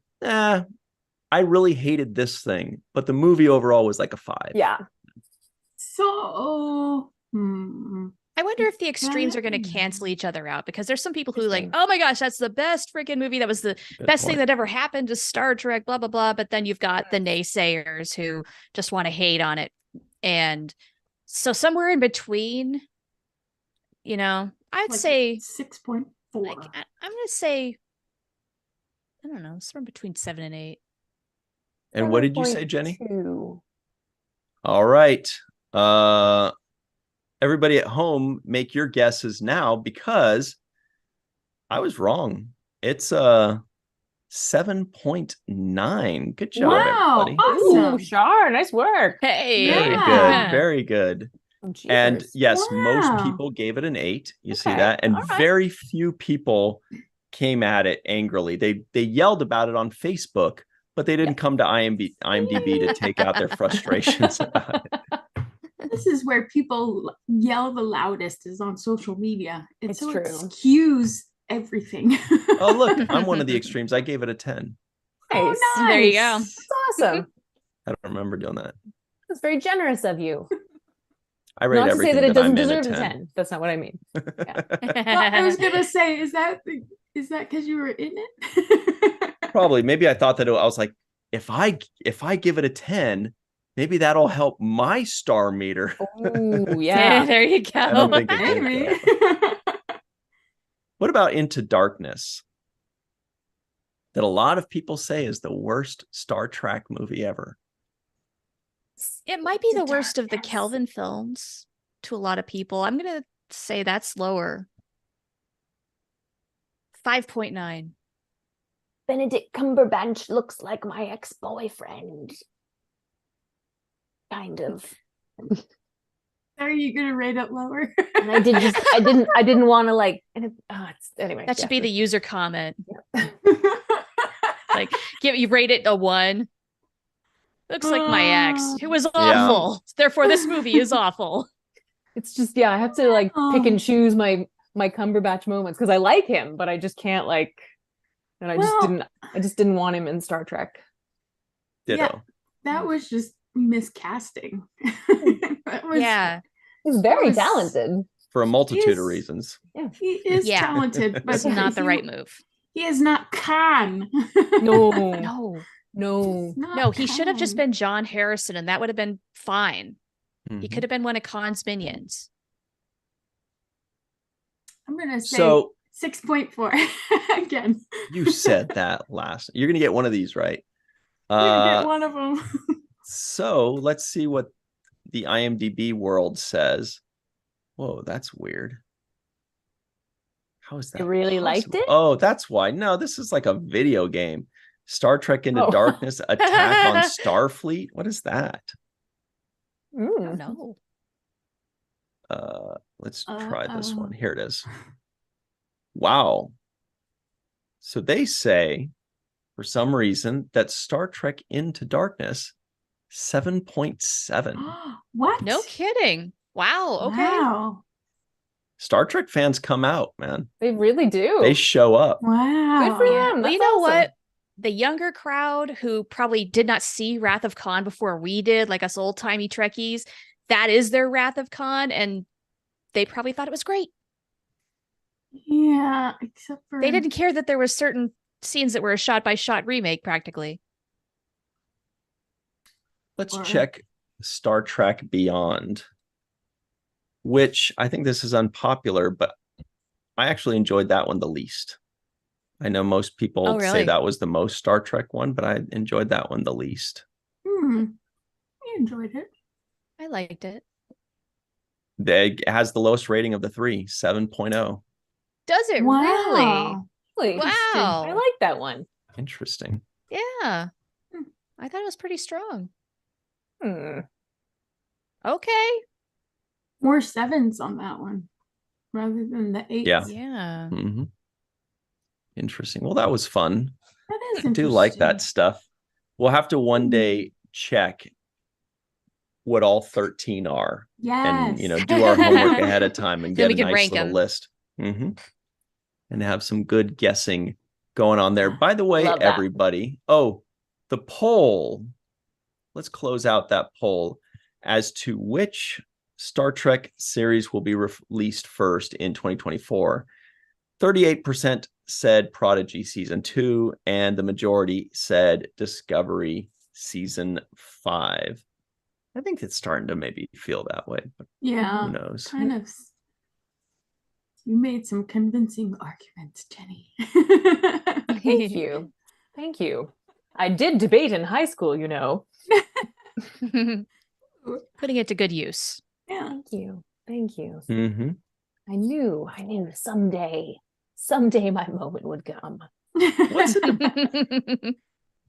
I really hated this thing, but the movie overall was like a 5. Yeah. So I wonder if the extremes are going to cancel each other out, because there's some people who like, oh my gosh, that's the best freaking movie. That was the best thing that ever happened to Star Trek, blah, blah, blah. But then you've got the naysayers who just want to hate on it. And so somewhere in between, I'd say 6.4. I'm going to say don't know, somewhere between 7 and 8. And what did you say, Jenny? 2. All right. Everybody at home, make your guesses now because I was wrong. It's 7.9. Good job, everybody. Awesome. Ooh, Shar, nice work. Hey. Very good. Very good. Oh, And jeepers. yes, Wow. most people gave it an 8. You see Okay, that? And all right. very few people came at it angrily. They yelled about it on Facebook, but they didn't come to IMDb to take out their frustrations about it. This is where people yell the loudest is on social media. It's so true. it skews everything. Oh, look, I'm one of the extremes. I gave it a 10. Nice. Oh, nice. There you go. That's awesome. I don't remember doing that. That's very generous of you. I rate Not to say everything that it doesn't I'm in deserve a a 10. 10. That's not what I mean. Well, I was gonna say, is that because you were in it? Probably. Maybe I thought that I was like, if I give it a 10, maybe that'll help my star meter. Oh, Yeah, yeah. there you go. I don't think it did Maybe. that. What about Into Darkness? That a lot of people say is the worst Star Trek movie ever. It might be The the worst of the darkness. Kelvin films to a lot of people. I'm going to say that's lower. 5.9. Benedict Cumberbatch looks like my ex-boyfriend. Kind of. Are you gonna rate it lower? And I didn't want to like, and anyway. That should be the user comment. Yeah. Like, you rate it a 1. Looks like my ex. It was awful. Therefore, this movie is awful. It's just, I have to like pick and choose my Cumberbatch moments because I like him, but I just can't like, and I just didn't want him in Star Trek. Ditto. Yeah, that was just miscasting. He's very talented For a multitude of reasons. Yeah, he is talented, but it's not the right move. He is not Khan. No. He should have just been John Harrison, and that would have been fine. Mm-hmm. He could have been one of Khan's minions. I'm gonna say 6.4 again. You said that last. You're gonna get one of these right. You're gonna get one of them. So let's see what the IMDb world says. Whoa, that's weird. How is that? You really possible? liked it? Oh, that's why. No, this is like a video game. Star Trek Into Darkness, Attack on Starfleet. What is that? No. Let's try this one. Here it is. Wow. So they say, for some reason, that Star Trek Into Darkness 7.7. What? No kidding. Wow. Okay. Wow. Star Trek fans come out, man. They really do. They show up. Wow. Good for them. Well, you know what? The younger crowd who probably did not see Wrath of Khan before we did, like us old-timey Trekkies, that is their Wrath of Khan, and they probably thought it was great. Yeah, except for they didn't care that there were certain scenes that were a shot-by-shot remake, practically. Let's check Star Trek Beyond, which I think this is unpopular, but I actually enjoyed that one the least. I know most people say that was the most Star Trek one, but I enjoyed that one the least. I enjoyed it. I liked it. It has the lowest rating of the 3, 7.0. Does it really? Really? Wow. I like that one. Interesting. Yeah. I thought it was pretty strong. Okay. More 7s on that one rather than the 8s. Yeah. Mm-hmm. Interesting. Well, that was fun. That is I do like that stuff. We'll have to one day check what all 13 are. Yes. And, do our homework ahead of time and get a nice little list. Mm-hmm. And have some good guessing going on there. By the way, everybody. Oh, the poll. Let's close out that poll as to which Star Trek series will be released first in 2024. 38% said Prodigy Season 2, and the majority said Discovery Season 5. I think it's starting to maybe feel that way. But who knows? Kind of. You made some convincing arguments, Jenny. Thank you. Thank you. I did debate in high school, you know. Putting it to good use. Yeah. Thank you. Thank you. Mm-hmm. I knew someday my moment would come. What's it?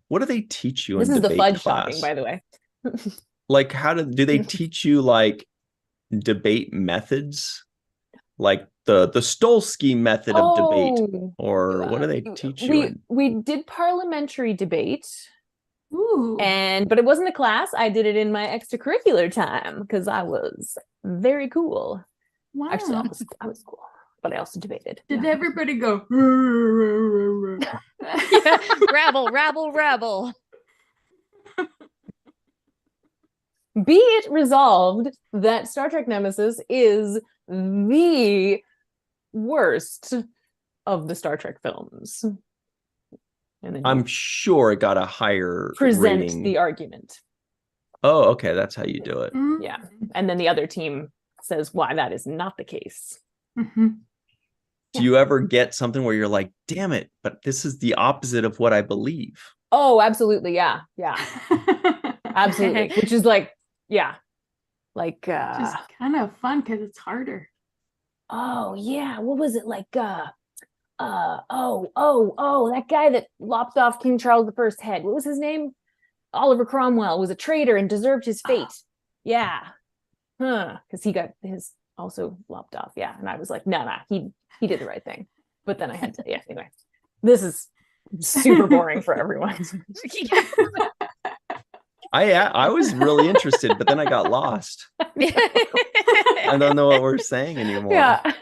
What do they teach you This in is the debate fudge class? talking, by the way. Like, how do they teach you like debate methods, like the Stolsky method of debate, or what do they teach you? We did parliamentary debate. Ooh. But it wasn't a class. I did it in my extracurricular time because I was very cool. Wow. Actually, I was cool, but I also debated. Did everybody go? Yeah. Rabble, rabble, rabble. Be it resolved that Star Trek Nemesis is the worst of the Star Trek films. And then I'm sure it got a higher present rating. the argument. Oh, okay, that's how you do it. Yeah, and then the other team says why that is not the case. Mm-hmm. Do you ever get something where you're like, damn it, but this is the opposite of what I believe? Oh, absolutely. Yeah. Absolutely. Which is like, yeah. Like just kind of fun because it's harder. Oh yeah. What was it like? That guy that lopped off King Charles I's head. What was his name? Oliver Cromwell was a traitor and deserved his fate. Yeah. Because he got his also lopped off. Yeah. And I was like, no, he did the right thing. But then I had to, yeah, anyway. This is super boring for everyone. I was really interested, but then I got lost. I don't know what we're saying anymore. Yeah.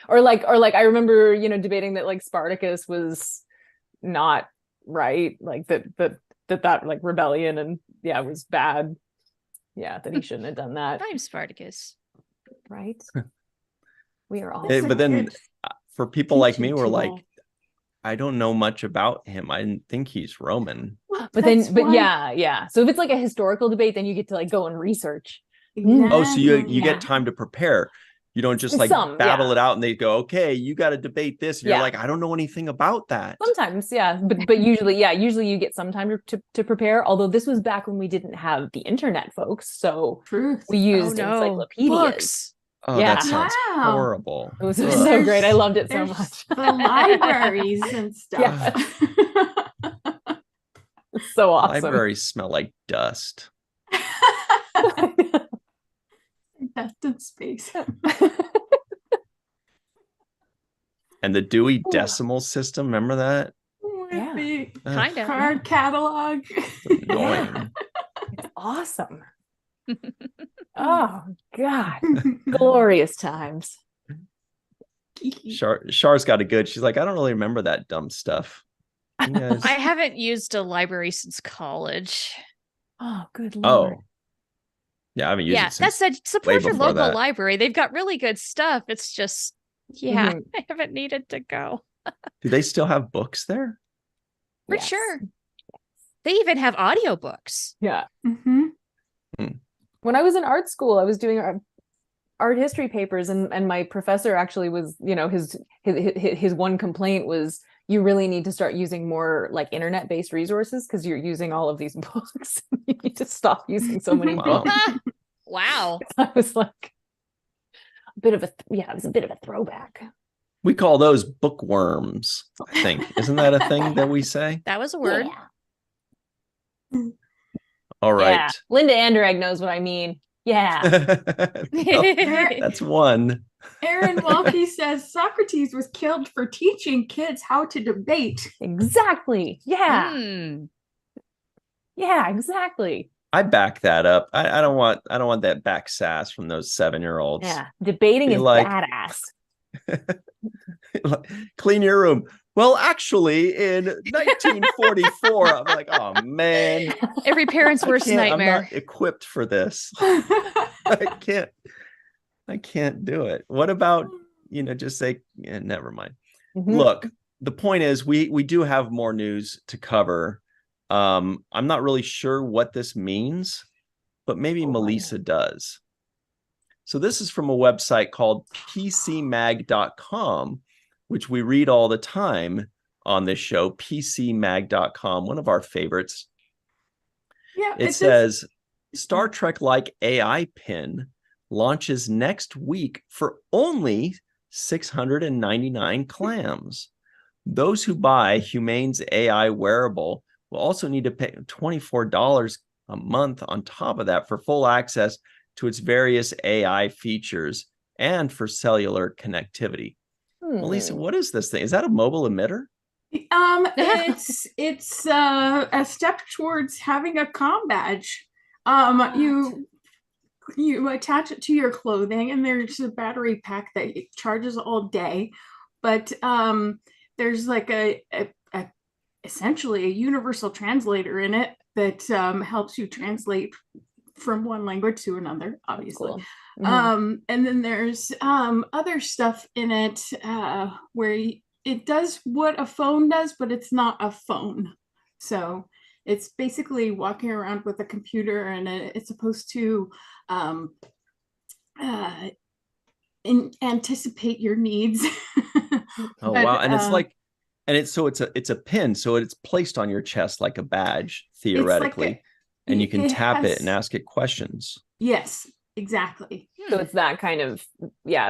or like I remember, debating that like Spartacus was not right, like that like rebellion and was bad. Yeah, that he shouldn't have done that. I'm Spartacus. Right. We are all. But then for people like me, we're like, I don't know much about him. I didn't think he's Roman. But yeah. So if it's like a historical debate, then you get to like go and research. Exactly. Oh, so you get time to prepare. You don't just like battle it out and they go, okay, you got to debate this. And you're like, I don't know anything about that. Sometimes, yeah. But usually you get some time to prepare. Although this was back when we didn't have the internet, folks. So we used encyclopedias. Books. Oh, that sounds horrible. It was so great. I loved it so much. The libraries and stuff. Yeah. It's so awesome. Libraries smell like dust. Dust in space. And the Dewey Decimal System, remember that? The kind of card catalog. It's annoying. It's awesome. Oh God, glorious times. Char's got a good. She's like, I don't really remember that dumb stuff. I haven't used a library since college. Oh, good Lord. Oh, yeah, I haven't used it since. That said, support your local library. They've got really good stuff. It's just, I haven't needed to go. Do they still have books there? For sure. They even have audiobooks. Yeah. Mm-hmm. When I was in art school, I was doing art history papers, and my professor actually was, his one complaint was, you really need to start using more like internet-based resources because you're using all of these books. You need to stop using so many books. Wow. I was like, it was a bit of a throwback. We call those bookworms, I think. Isn't that a thing that we say? That was a word. Yeah. All right. Yeah. Linda Anderegg knows what I mean. Yeah. That's one. Aaron Walke says Socrates was killed for teaching kids how to debate. Exactly. Yeah. Yeah, exactly. I back that up. I don't want that back sass from those 7-year-olds. Yeah. Debating is like, badass. Clean your room. Well, actually, in 1944, I'm like, oh man. Every parent's worst nightmare. I'm not equipped for this. I can't do it. What about, just say, never mind. Mm-hmm. Look, the point is we do have more news to cover. I'm not really sure what this means, but maybe Melissa does. So this is from a website called pcmag.com, which we read all the time. on this show, PCMag.com, one of our favorites. Yeah, it says Star Trek-like AI pin launches next week for only 699 clams. Those who buy Humane's AI wearable will also need to pay $24 a month on top of that for full access to its various AI features and for cellular connectivity. Melissa, what is this thing? Is that a mobile emitter? It's a step towards having a comm badge. You attach it to your clothing, and there's a battery pack that charges all day. But there's like a essentially a universal translator in it that helps you translate from one language to another, obviously. Cool. And then there's other stuff in it where it does what a phone does, but it's not a phone. So it's basically walking around with a computer, and it's supposed to anticipate your needs. Oh, wow. And it's like, and it's a pin, so it's placed on your chest like a badge, theoretically. Like and you can tap it and ask it questions. Yes, exactly. So it's that kind of,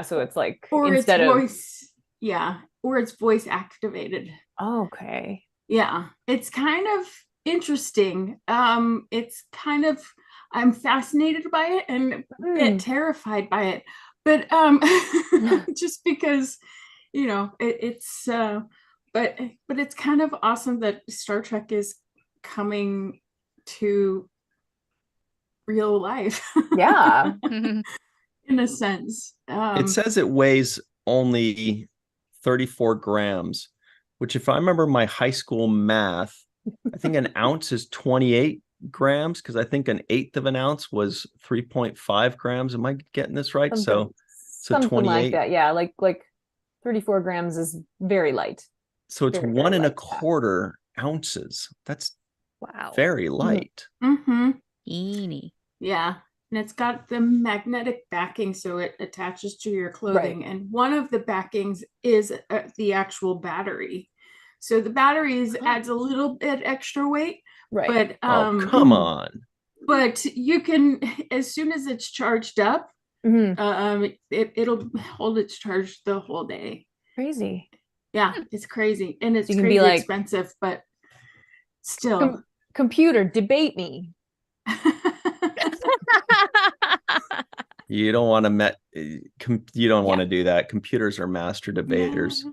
so it's like, or instead it's voice, or it's voice activated. Okay. Yeah, it's kind of interesting. It's kind of, I'm fascinated by it and a bit terrified by it, but just because, it's but it's kind of awesome that Star Trek is coming to real life. Yeah. In a sense. It says it weighs only 34 grams, which, if I remember my high school math, I think an ounce is 28 grams, because I think an eighth of an ounce was 3.5 grams. Am I getting this right? So 28 like that. Yeah, like 34 grams is very light. So it's very, 1.25 ounces. That's very light. Eeny. Yeah. And it's got the magnetic backing, so it attaches to your clothing. Right. And one of the backings is the actual battery. So the battery adds a little bit extra weight. Right. But come on. But you can, as soon as it's charged up, it'll hold its charge the whole day. Crazy. Yeah, it's crazy. And it's crazy expensive, but still. Computer, debate me. You don't want to do that. Computers are master debaters.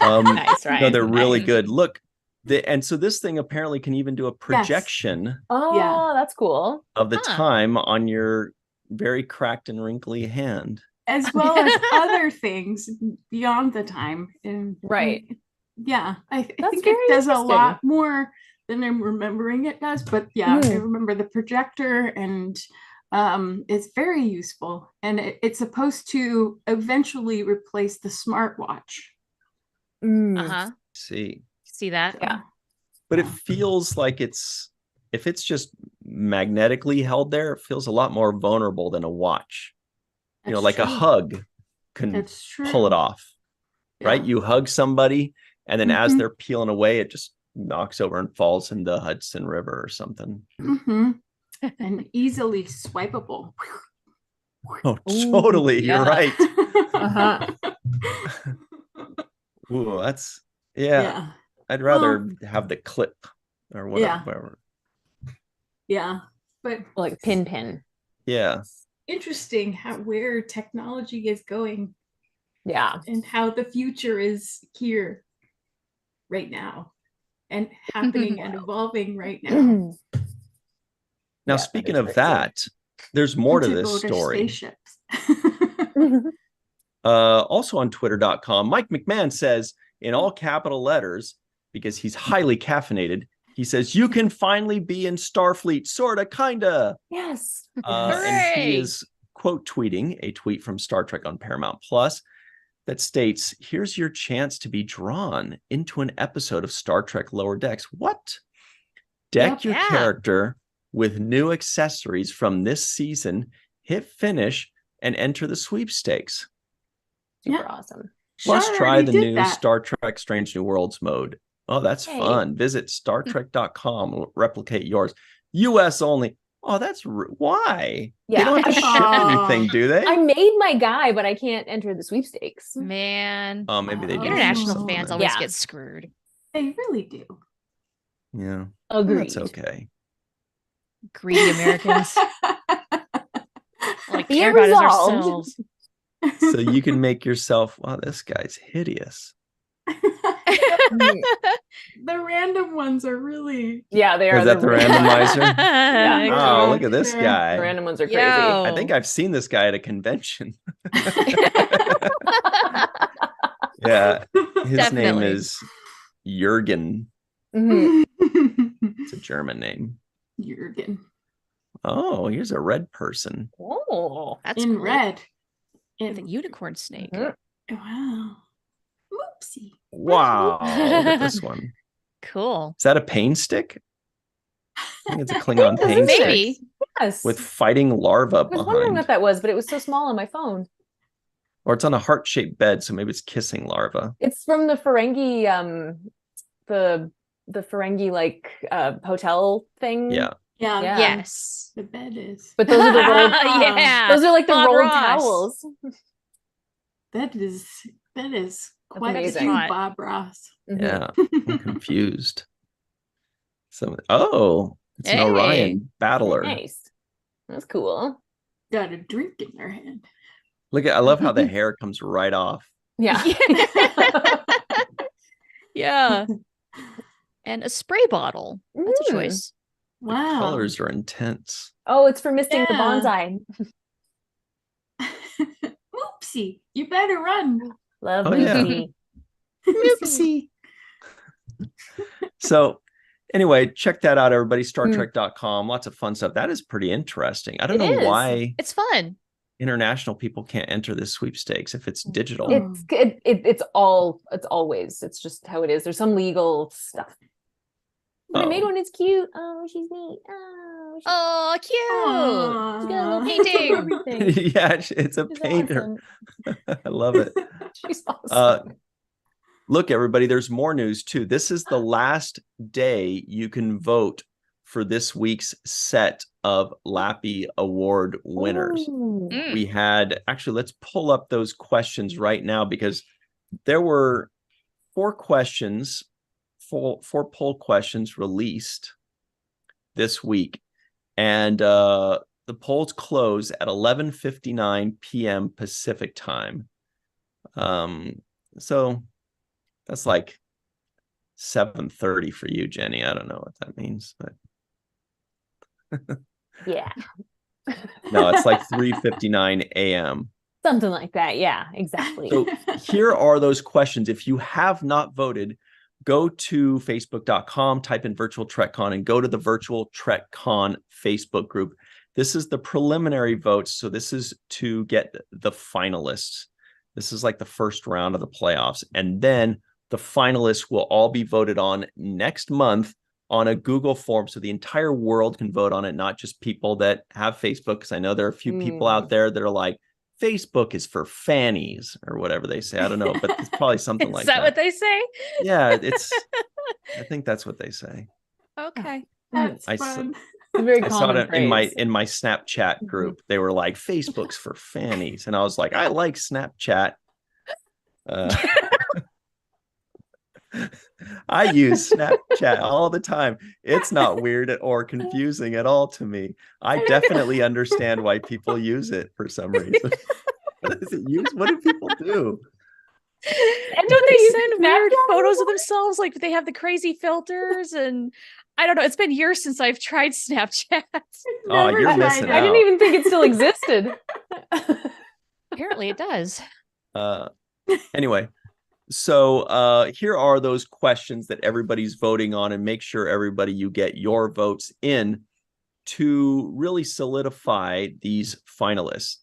Nice, right? No, they're really good. Look, and so this thing apparently can even do a projection. Yes. Oh, that's cool. Of the time on your very cracked and wrinkly hand, as well as other things beyond the time. And right. I think it does a lot more than I'm remembering it does. But I remember the projector, and it's very useful, and it's supposed to eventually replace the smartwatch. See that? Yeah. But it feels like if it's just magnetically held there, it feels a lot more vulnerable than a watch. That's like true. A hug can pull it off, right? You hug somebody, and then as they're peeling away, it just knocks over and falls in the Hudson River or something. And easily swipeable. Oh, totally. You're right. Ooh, that's I'd rather have the clip or whatever. But like pin. Yeah. Interesting where technology is going. Yeah. And how the future is here right now and happening and evolving right now. Now, speaking of that, there's more to this story. Also on twitter.com, Mike McMahon says, in all capital letters, because he's highly caffeinated, he says, you can finally be in Starfleet, sorta, kinda. Yes. And he is quote tweeting a tweet from Star Trek on Paramount Plus that states, here's your chance to be drawn into an episode of Star Trek Lower Decks. What? Deck your character with new accessories from this season, hit finish, and enter the sweepstakes. Super awesome. Plus, Shar try already the did new that. Star Trek Strange New Worlds mode. Oh, that's fun. Visit StarTrek.com. Replicate yours. US only. Oh, that's why? Yeah. They don't have to ship anything, do they? I made my guy, but I can't enter the sweepstakes. Man. Oh, maybe they do. International something fans there. always get screwed. They really do. Yeah. Agreed. That's okay. Greedy Americans. Like Be care about is resolved. ourselves. So you can make yourself, wow, this guy's hideous. The random ones are really. Yeah, they are. Is that the randomizer? Yeah. Oh, look at this guy. The random ones are crazy. Yo. I think I've seen this guy at a convention. Yeah. His name is Jürgen. It's a German name. Jürgen. Oh, here's a red person. Oh, That's In cool. red. With a unicorn snake. Wow. Whoopsie. Wow. Look at this one. Cool. Is that a pain stick? I think it's a Klingon pain Maybe. stick yes. with fighting larvae I was wondering behind. what that was, but it was so small on my phone. Or it's on a heart-shaped bed, so maybe it's kissing larvae. It's from the Ferengi, the Ferengi hotel thing. Yeah. Yeah. Yeah. Yes. The bed is. But those are the rolled. Yeah. Those are like the Bob rolled Ross. towels. That is quite a amazing. cute Hot. Bob Ross. Yeah. I'm confused. So, it's an Hey. Orion battler. Nice. That's cool. Got a drink in their hand. I love how the hair comes right off. Yeah. Yeah. And a spray bottle. That's a choice. The Wow. colors are intense. Oh, it's for misting the Yeah. bonsai. Oopsie. You better run. Love Oh, yeah. Lucy. Oopsie. So anyway, check that out, everybody. StarTrek.com. Lots of fun stuff. That is pretty interesting. I don't know why It's fun. international people can't enter this sweepstakes if it's digital. It's always. It's just how it is. There's some legal stuff. But I made one. It's cute. Oh, she's neat. Oh, cute. Aww. She's got a little painting. everything. Yeah, it's a She's painter. awesome. I love it. She's awesome. Look, everybody, there's more news too. This is the last day you can vote for this week's set of Lappy Award winners. We had, actually, let's pull up those questions right now because there were 4 questions, four poll questions released this week. And the polls close at 11:59 p.m. Pacific time. So that's like 7:30 for you, Jenny. I don't know what that means, but Yeah. no, it's like 3:59 a.m. Something like that. Yeah, exactly. So here are those questions. If you have not voted, go to facebook.com, type in Virtual TrekCon, and go to the Virtual TrekCon Facebook group. This is the preliminary votes. So this is to get the finalists. This is like the first round of the playoffs. And then the finalists will all be voted on next month on a Google form. So the entire world can vote on it, not just people that have Facebook. Because I know there are a few people out there that are like, Facebook is for fannies or whatever they say. I don't know, but it's probably something like that. Is that what they say? Yeah, I think that's what they say. Okay. That's I fun. Very I saw common it in my Snapchat group. They were like, Facebook's for fannies. And I was like, I like Snapchat. I use Snapchat all the time. It's not weird or confusing at all to me. I definitely understand why people use it for some reason. What is it used? What do people do? And don't they send weird photos of themselves? Like they have the crazy filters, and I don't know. It's been years since I've tried Snapchat. Oh, you're missing out. I didn't even think it still existed. Apparently, it does. Anyway, so here are those questions that everybody's voting on, and make sure everybody you get your votes in to really solidify these finalists.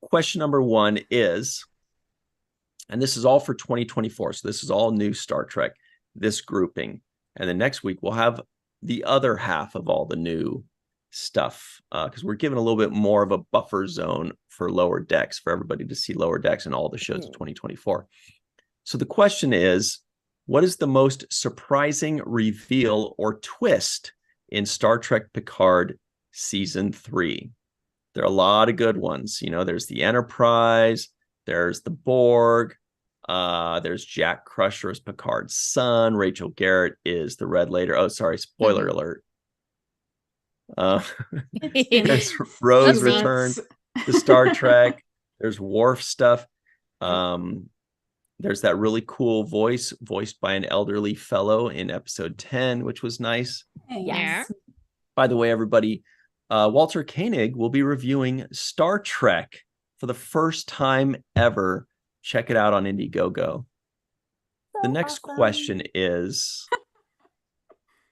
Question number 1 is, and this is all for 2024, so this is all new Star Trek, this grouping. And then next week, we'll have the other half of all the new stuff, because we're given a little bit more of a buffer zone for Lower Decks, for everybody to see Lower Decks and all the shows of 2024. So the question is, what is the most surprising reveal or twist in Star Trek Picard Season 3? There are a lot of good ones. You know, there's the Enterprise, there's the Borg, there's Jack Crusher as Picard's son, Rachel Garrett is the Red Lady. Oh, sorry, spoiler alert. There's Rose return to Star Trek. There's Worf stuff. There's that really cool voice voiced by an elderly fellow in episode 10, which was nice. Yeah. By the way, everybody, Walter Koenig will be reviewing Star Trek for the first time ever. Check it out on Indiegogo. The next question is,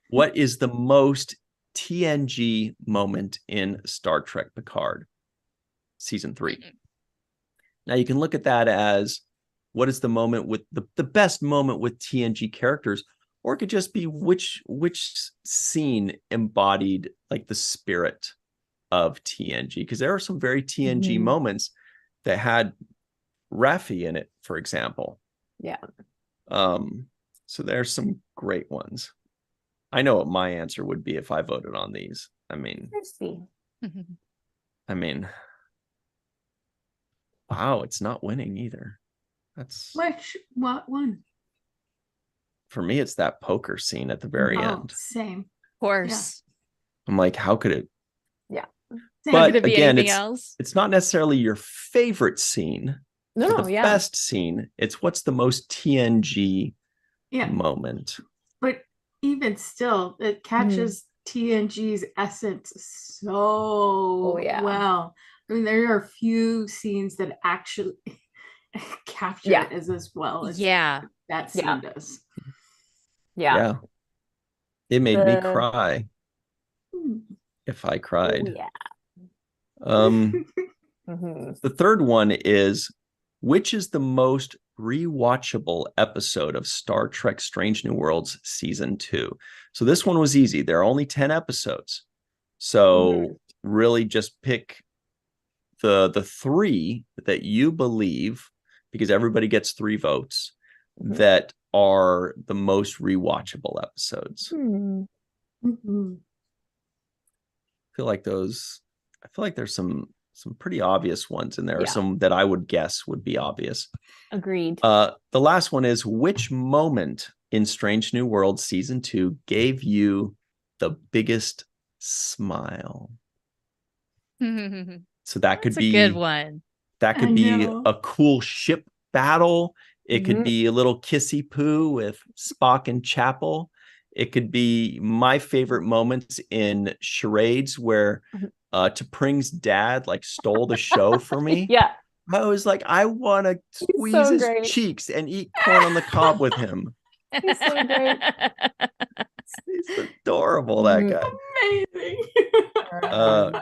what is the most TNG moment in Star Trek Picard Season 3? Now you can look at that as, what is the moment with the best moment with TNG characters, or it could just be which scene embodied like the spirit of TNG, because there are some very TNG moments that had Raffi in it, for example. Yeah. So there's some great ones. I know what my answer would be if I voted on these. I mean, wow, it's not winning either. That's what one? For me, it's that poker scene at the very end. Same. Of course. I'm like, how could it? Yeah. But could it be again, anything else? It's not necessarily your favorite scene. No, the best scene. It's what's the most TNG moment. But even still, it catches TNG's essence so well. I mean, there are few scenes that actually capture it as well as that scene does. Yeah. It made me cry. If I cried. The third one is, which is the most rewatchable episode of Star Trek Strange New Worlds Season 2? So this one was easy. There are only 10 episodes. So really just pick the three that you believe, because everybody gets 3 votes, that are the most rewatchable episodes. I feel like there's some pretty obvious ones in there, some that I would guess would be obvious. Agreed. The last one is, which moment in Strange New Worlds Season 2 gave you the biggest smile? So that could be a good one. That could be a cool ship battle. It could be a little kissy poo with Spock and Chapel. It could be my favorite moments in charades where T'Pring's dad like stole the show for me. Yeah. I was like, I want to squeeze his cheeks and eat corn on the cob with him. He's so great. He's adorable, that guy. Amazing.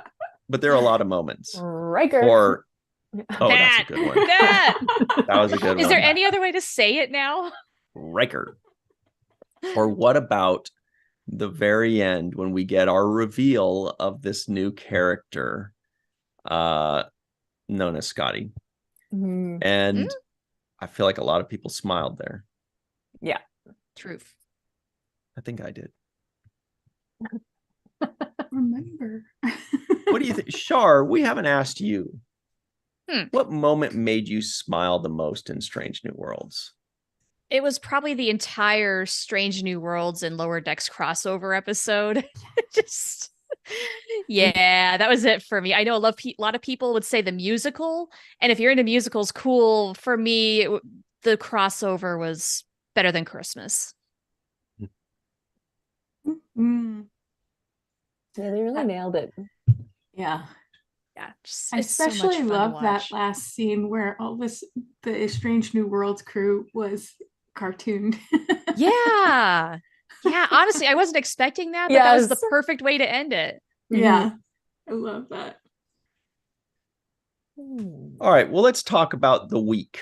But there are a lot of moments. Riker. That's a good one. That was a good one. Is there any other way to say it now? Riker. Or what about the very end when we get our reveal of this new character known as Scotty? And I feel like a lot of people smiled there. Yeah. Truth. I think I did. Remember. What do you think? Shar, we haven't asked you. What moment made you smile the most in Strange New Worlds? It was probably the entire Strange New Worlds and Lower Decks crossover episode. Just, that was it for me. I know a lot of people would say the musical, and if you're into musicals, cool. For me, the crossover was better than Christmas. Yeah, they really nailed it. Yeah. Yeah, I especially love that last scene where the Strange New Worlds crew was cartooned. Yeah. Honestly, I wasn't expecting that, but that was the perfect way to end it. Yeah. I love that. All right, well, let's talk about the week,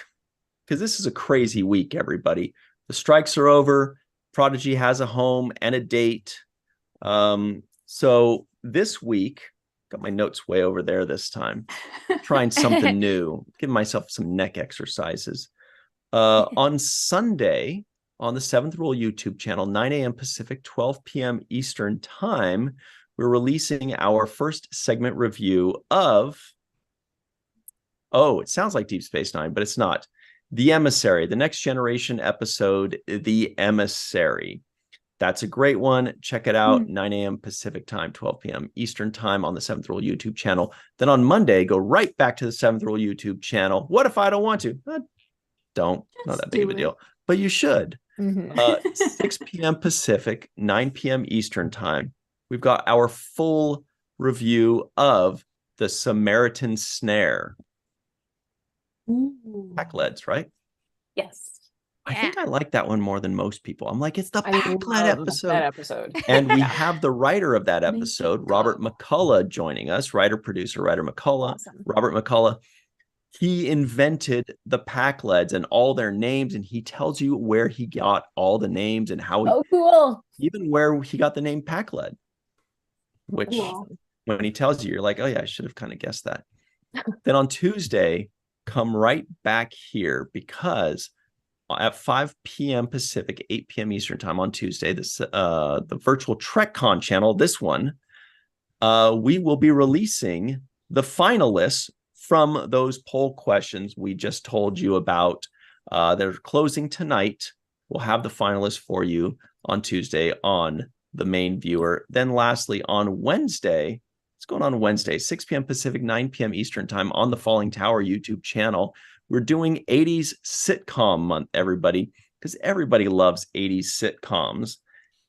because this is a crazy week, everybody. The strikes are over. Prodigy has a home and a date. So this week, got my notes way over there this time, trying something new, giving myself some neck exercises. On Sunday, on the 7th Rule YouTube channel, 9 a.m. Pacific, 12 p.m. Eastern Time, we're releasing our first segment review of, it sounds like Deep Space Nine, but it's not. The Emissary, the Next Generation episode, The Emissary. That's a great one. Check it out. 9 a.m. Pacific Time, 12 p.m. Eastern Time on the 7th Rule YouTube channel. Then on Monday, go right back to the 7th Rule YouTube channel. What if I don't want to? Don't. Not that big of a deal. But you should. 6 p.m. Pacific, 9 p.m. Eastern Time. We've got our full review of The Samaritan Snare. Pack-Leds, right? Yes. I think I like that one more than most people. I'm like, it's the Pack-Led episode. That episode. And we have the writer of that episode, Robert McCullough, joining us. Writer McCullough. Awesome. Robert McCullough. He invented the Pack-Leds and all their names, and he tells you where he got all the names and how cool. Even where he got the name Pack-Led. Which when he tells you, you're like, oh yeah, I should have kind of guessed that. Then on Tuesday, come right back here, because at 5 p.m. Pacific, 8 p.m. Eastern Time on Tuesday, this the virtual TrekCon channel, this one, we will be releasing the finalists from those poll questions we just told you about. They're closing tonight. We'll have the finalists for you on Tuesday on the main viewer. Then lastly, on Wednesday, what's going on Wednesday, 6 p.m. Pacific, 9 p.m. Eastern Time on the Falling Tower YouTube channel. We're doing 80s sitcom month, everybody, because everybody loves 80s sitcoms.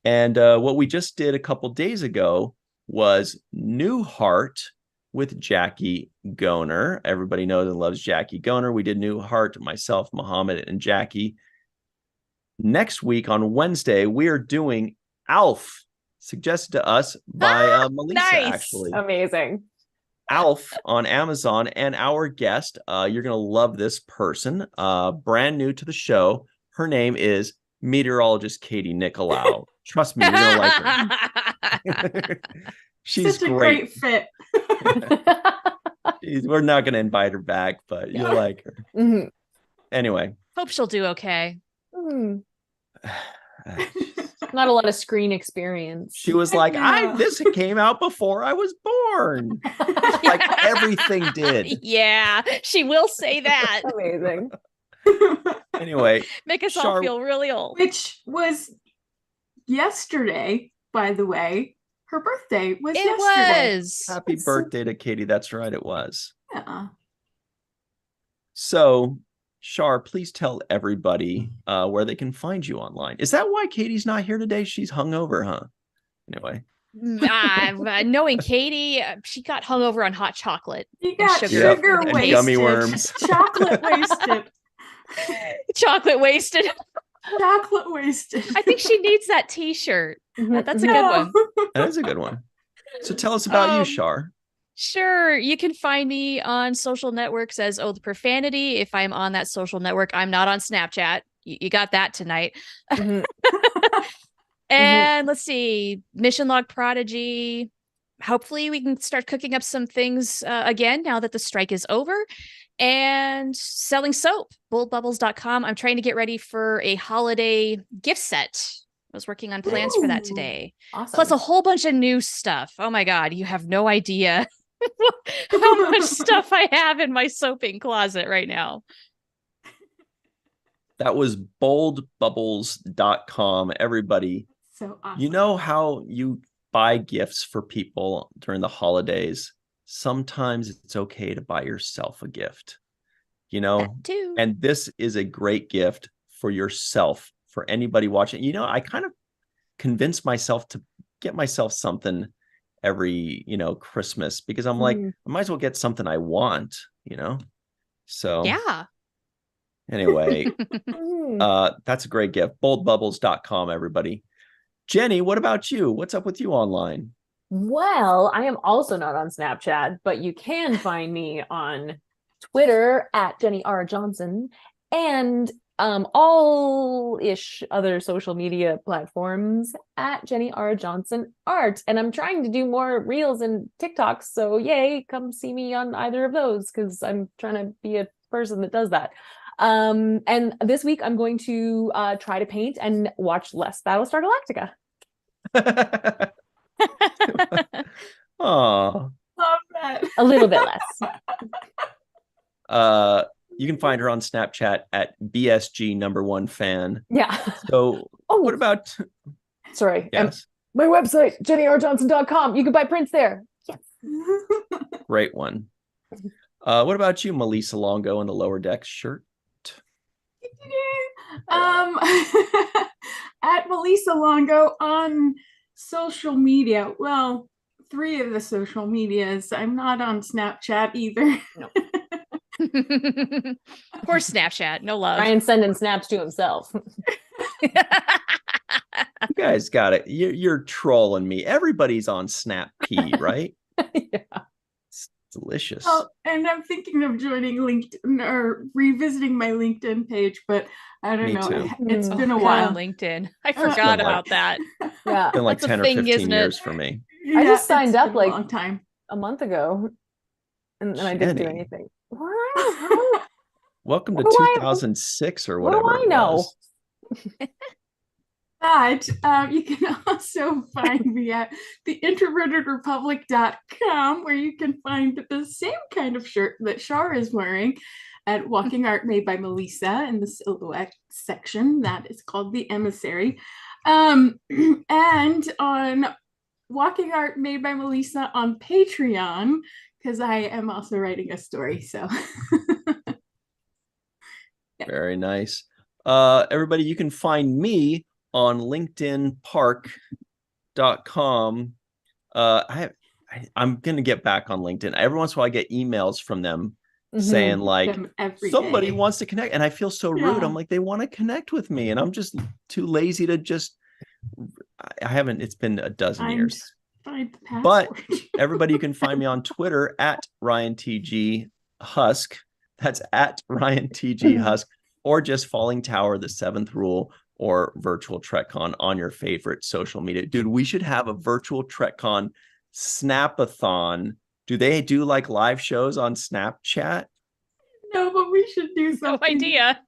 And what we just did a couple days ago was Newhart with Jackie Goner. Everybody knows and loves Jackie Goner. We did Newhart, myself, Muhammad, and Jackie. Next week on Wednesday, we are doing Alf, suggested to us by Melissa, actually. Amazing. Alf on Amazon, and our guest, you're going to love this person, brand new to the show. Her name is meteorologist Katie Nicolau. Trust me, you're going to like her. She's such a great fit. We're not going to invite her back, but you'll like her. Anyway. Hope she'll do okay. Not a lot of screen experience. She was like, this came out before I was born. Like everything did. Yeah, she will say that. Amazing. Anyway. Make us all feel really old. Which was yesterday, by the way. Her birthday was yesterday. Happy birthday to Katie. That's right, it was. Yeah. So, Shar, please tell everybody where they can find you online. Is that why Katie's not here today? She's hungover, huh? Anyway. Knowing Katie, she got hungover on hot chocolate. You got sugar wasted. Gummy worms. Chocolate wasted. Chocolate wasted. Chocolate wasted. I think she needs that t-shirt. That's a good one. That is a good one. So tell us about you, Shar. Sure. You can find me on social networks as the Profanity. If I'm on that social network, I'm not on Snapchat. You got that tonight. And let's see, Mission Log Prodigy. Hopefully we can start cooking up some things again now that the strike is over. And selling soap, boldbubbles.com. I'm trying to get ready for a holiday gift set. I was working on plans for that today. Awesome. Plus a whole bunch of new stuff. Oh my God, you have no idea how much stuff I have in my soaping closet right now. That was boldbubbles.com. Everybody, so awesome. You know how you buy gifts for people during the holidays? Sometimes it's okay to buy yourself a gift, you know, that too. And this is a great gift for yourself, for anybody watching. You know, I kind of convinced myself to get myself something every, Christmas, because I'm like, I might as well get something I want, So yeah. Anyway, that's a great gift. Boldbubbles.com, everybody. Jenny, what about you? What's up with you online? Well, I am also not on Snapchat, but you can find me on Twitter at Jenny R. Johnson. And all-ish other social media platforms at Jenny R. Johnson Art. And I'm trying to do more reels and TikToks. So yay, come see me on either of those because I'm trying to be a person that does that. And this week I'm going to try to paint and watch less Battlestar Galactica. Oh, love that. A little bit less. You can find her on Snapchat at BSG1fan. Yeah. So what about? Sorry. Yes. My website, jennyrjohnson.com. You can buy prints there. Yes. Great one. What about you, Melissa Longo, in the Lower Decks shirt? At Melissa Longo on social media. Well, 3 of the social medias. I'm not on Snapchat either. No. Poor Snapchat. No love. Ryan sending snaps to himself. You guys got it. You're trolling me. Everybody's on Snap P, right? Yeah. It's delicious. Oh, and I'm thinking of joining LinkedIn or revisiting my LinkedIn page, but I don't know. Too. It's been a God, while. LinkedIn. I forgot about that. Yeah. It's been like That's a 10 or thing, 15 isn't it? years for me. I just signed it's up been a like long time. a month ago and then I didn't do Jenny. anything. Welcome to What do I- 2006 or what do whatever I know? it was. But you can also find me at theintrovertedrepublic.com, where you can find the same kind of shirt that Shar is wearing at Walking Art Made by Melissa in the silhouette section. That is called The Emissary. And on Walking Art Made by Melissa on Patreon, because I am also writing a story. So Very nice. Everybody, you can find me on linkedinpark.com. I'm going to get back on LinkedIn. Every once in a while I get emails from them saying like, somebody wants to connect. And I feel so rude. I'm like, they want to connect with me. And I'm just too lazy to just, I haven't, it's been a dozen years. But everybody, you can find me on Twitter at RyanTG Husk. That's at RyanTG Husk, or just Falling Tower, the 7th Rule, or Virtual TrekCon on your favorite social media. Dude, we should have a Virtual TrekCon Snapathon. Do they do like live shows on Snapchat? No, but we should do something. No idea.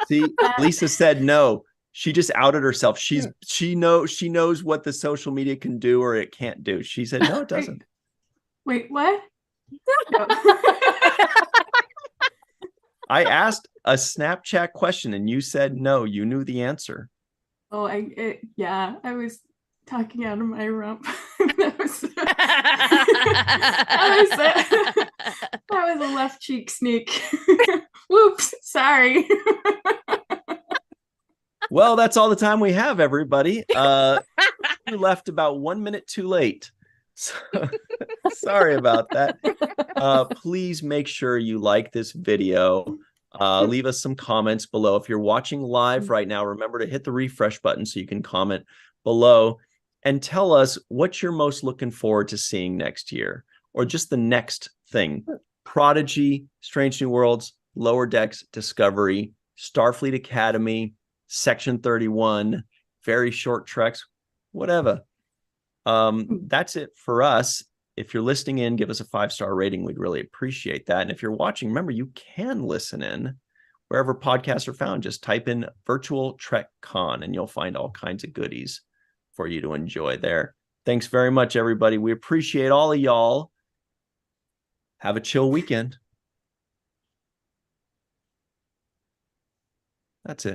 See, Lisa said no. She just outed herself. She knows what the social media can do or it can't do. She said no, it doesn't. Wait, what? I asked a Snapchat question and you said no. You knew the answer. Oh, I was talking out of my rump. That was a left cheek sneak. Whoops, sorry. Well, that's all the time we have, everybody. We left about 1 minute too late. So, sorry about that. Please make sure you like this video. Leave us some comments below. If you're watching live right now, remember to hit the refresh button so you can comment below and tell us what you're most looking forward to seeing next year, or just the next thing. Prodigy, Strange New Worlds, Lower Decks, Discovery, Starfleet Academy, Section 31, very short treks, whatever. That's it for us. If you're listening in, give us a 5-star rating. We'd really appreciate that. And if you're watching, remember, you can listen in wherever podcasts are found. Just type in Virtual Trek Con and you'll find all kinds of goodies for you to enjoy there. Thanks very much, everybody. We appreciate all of y'all. Have a chill weekend. That's it.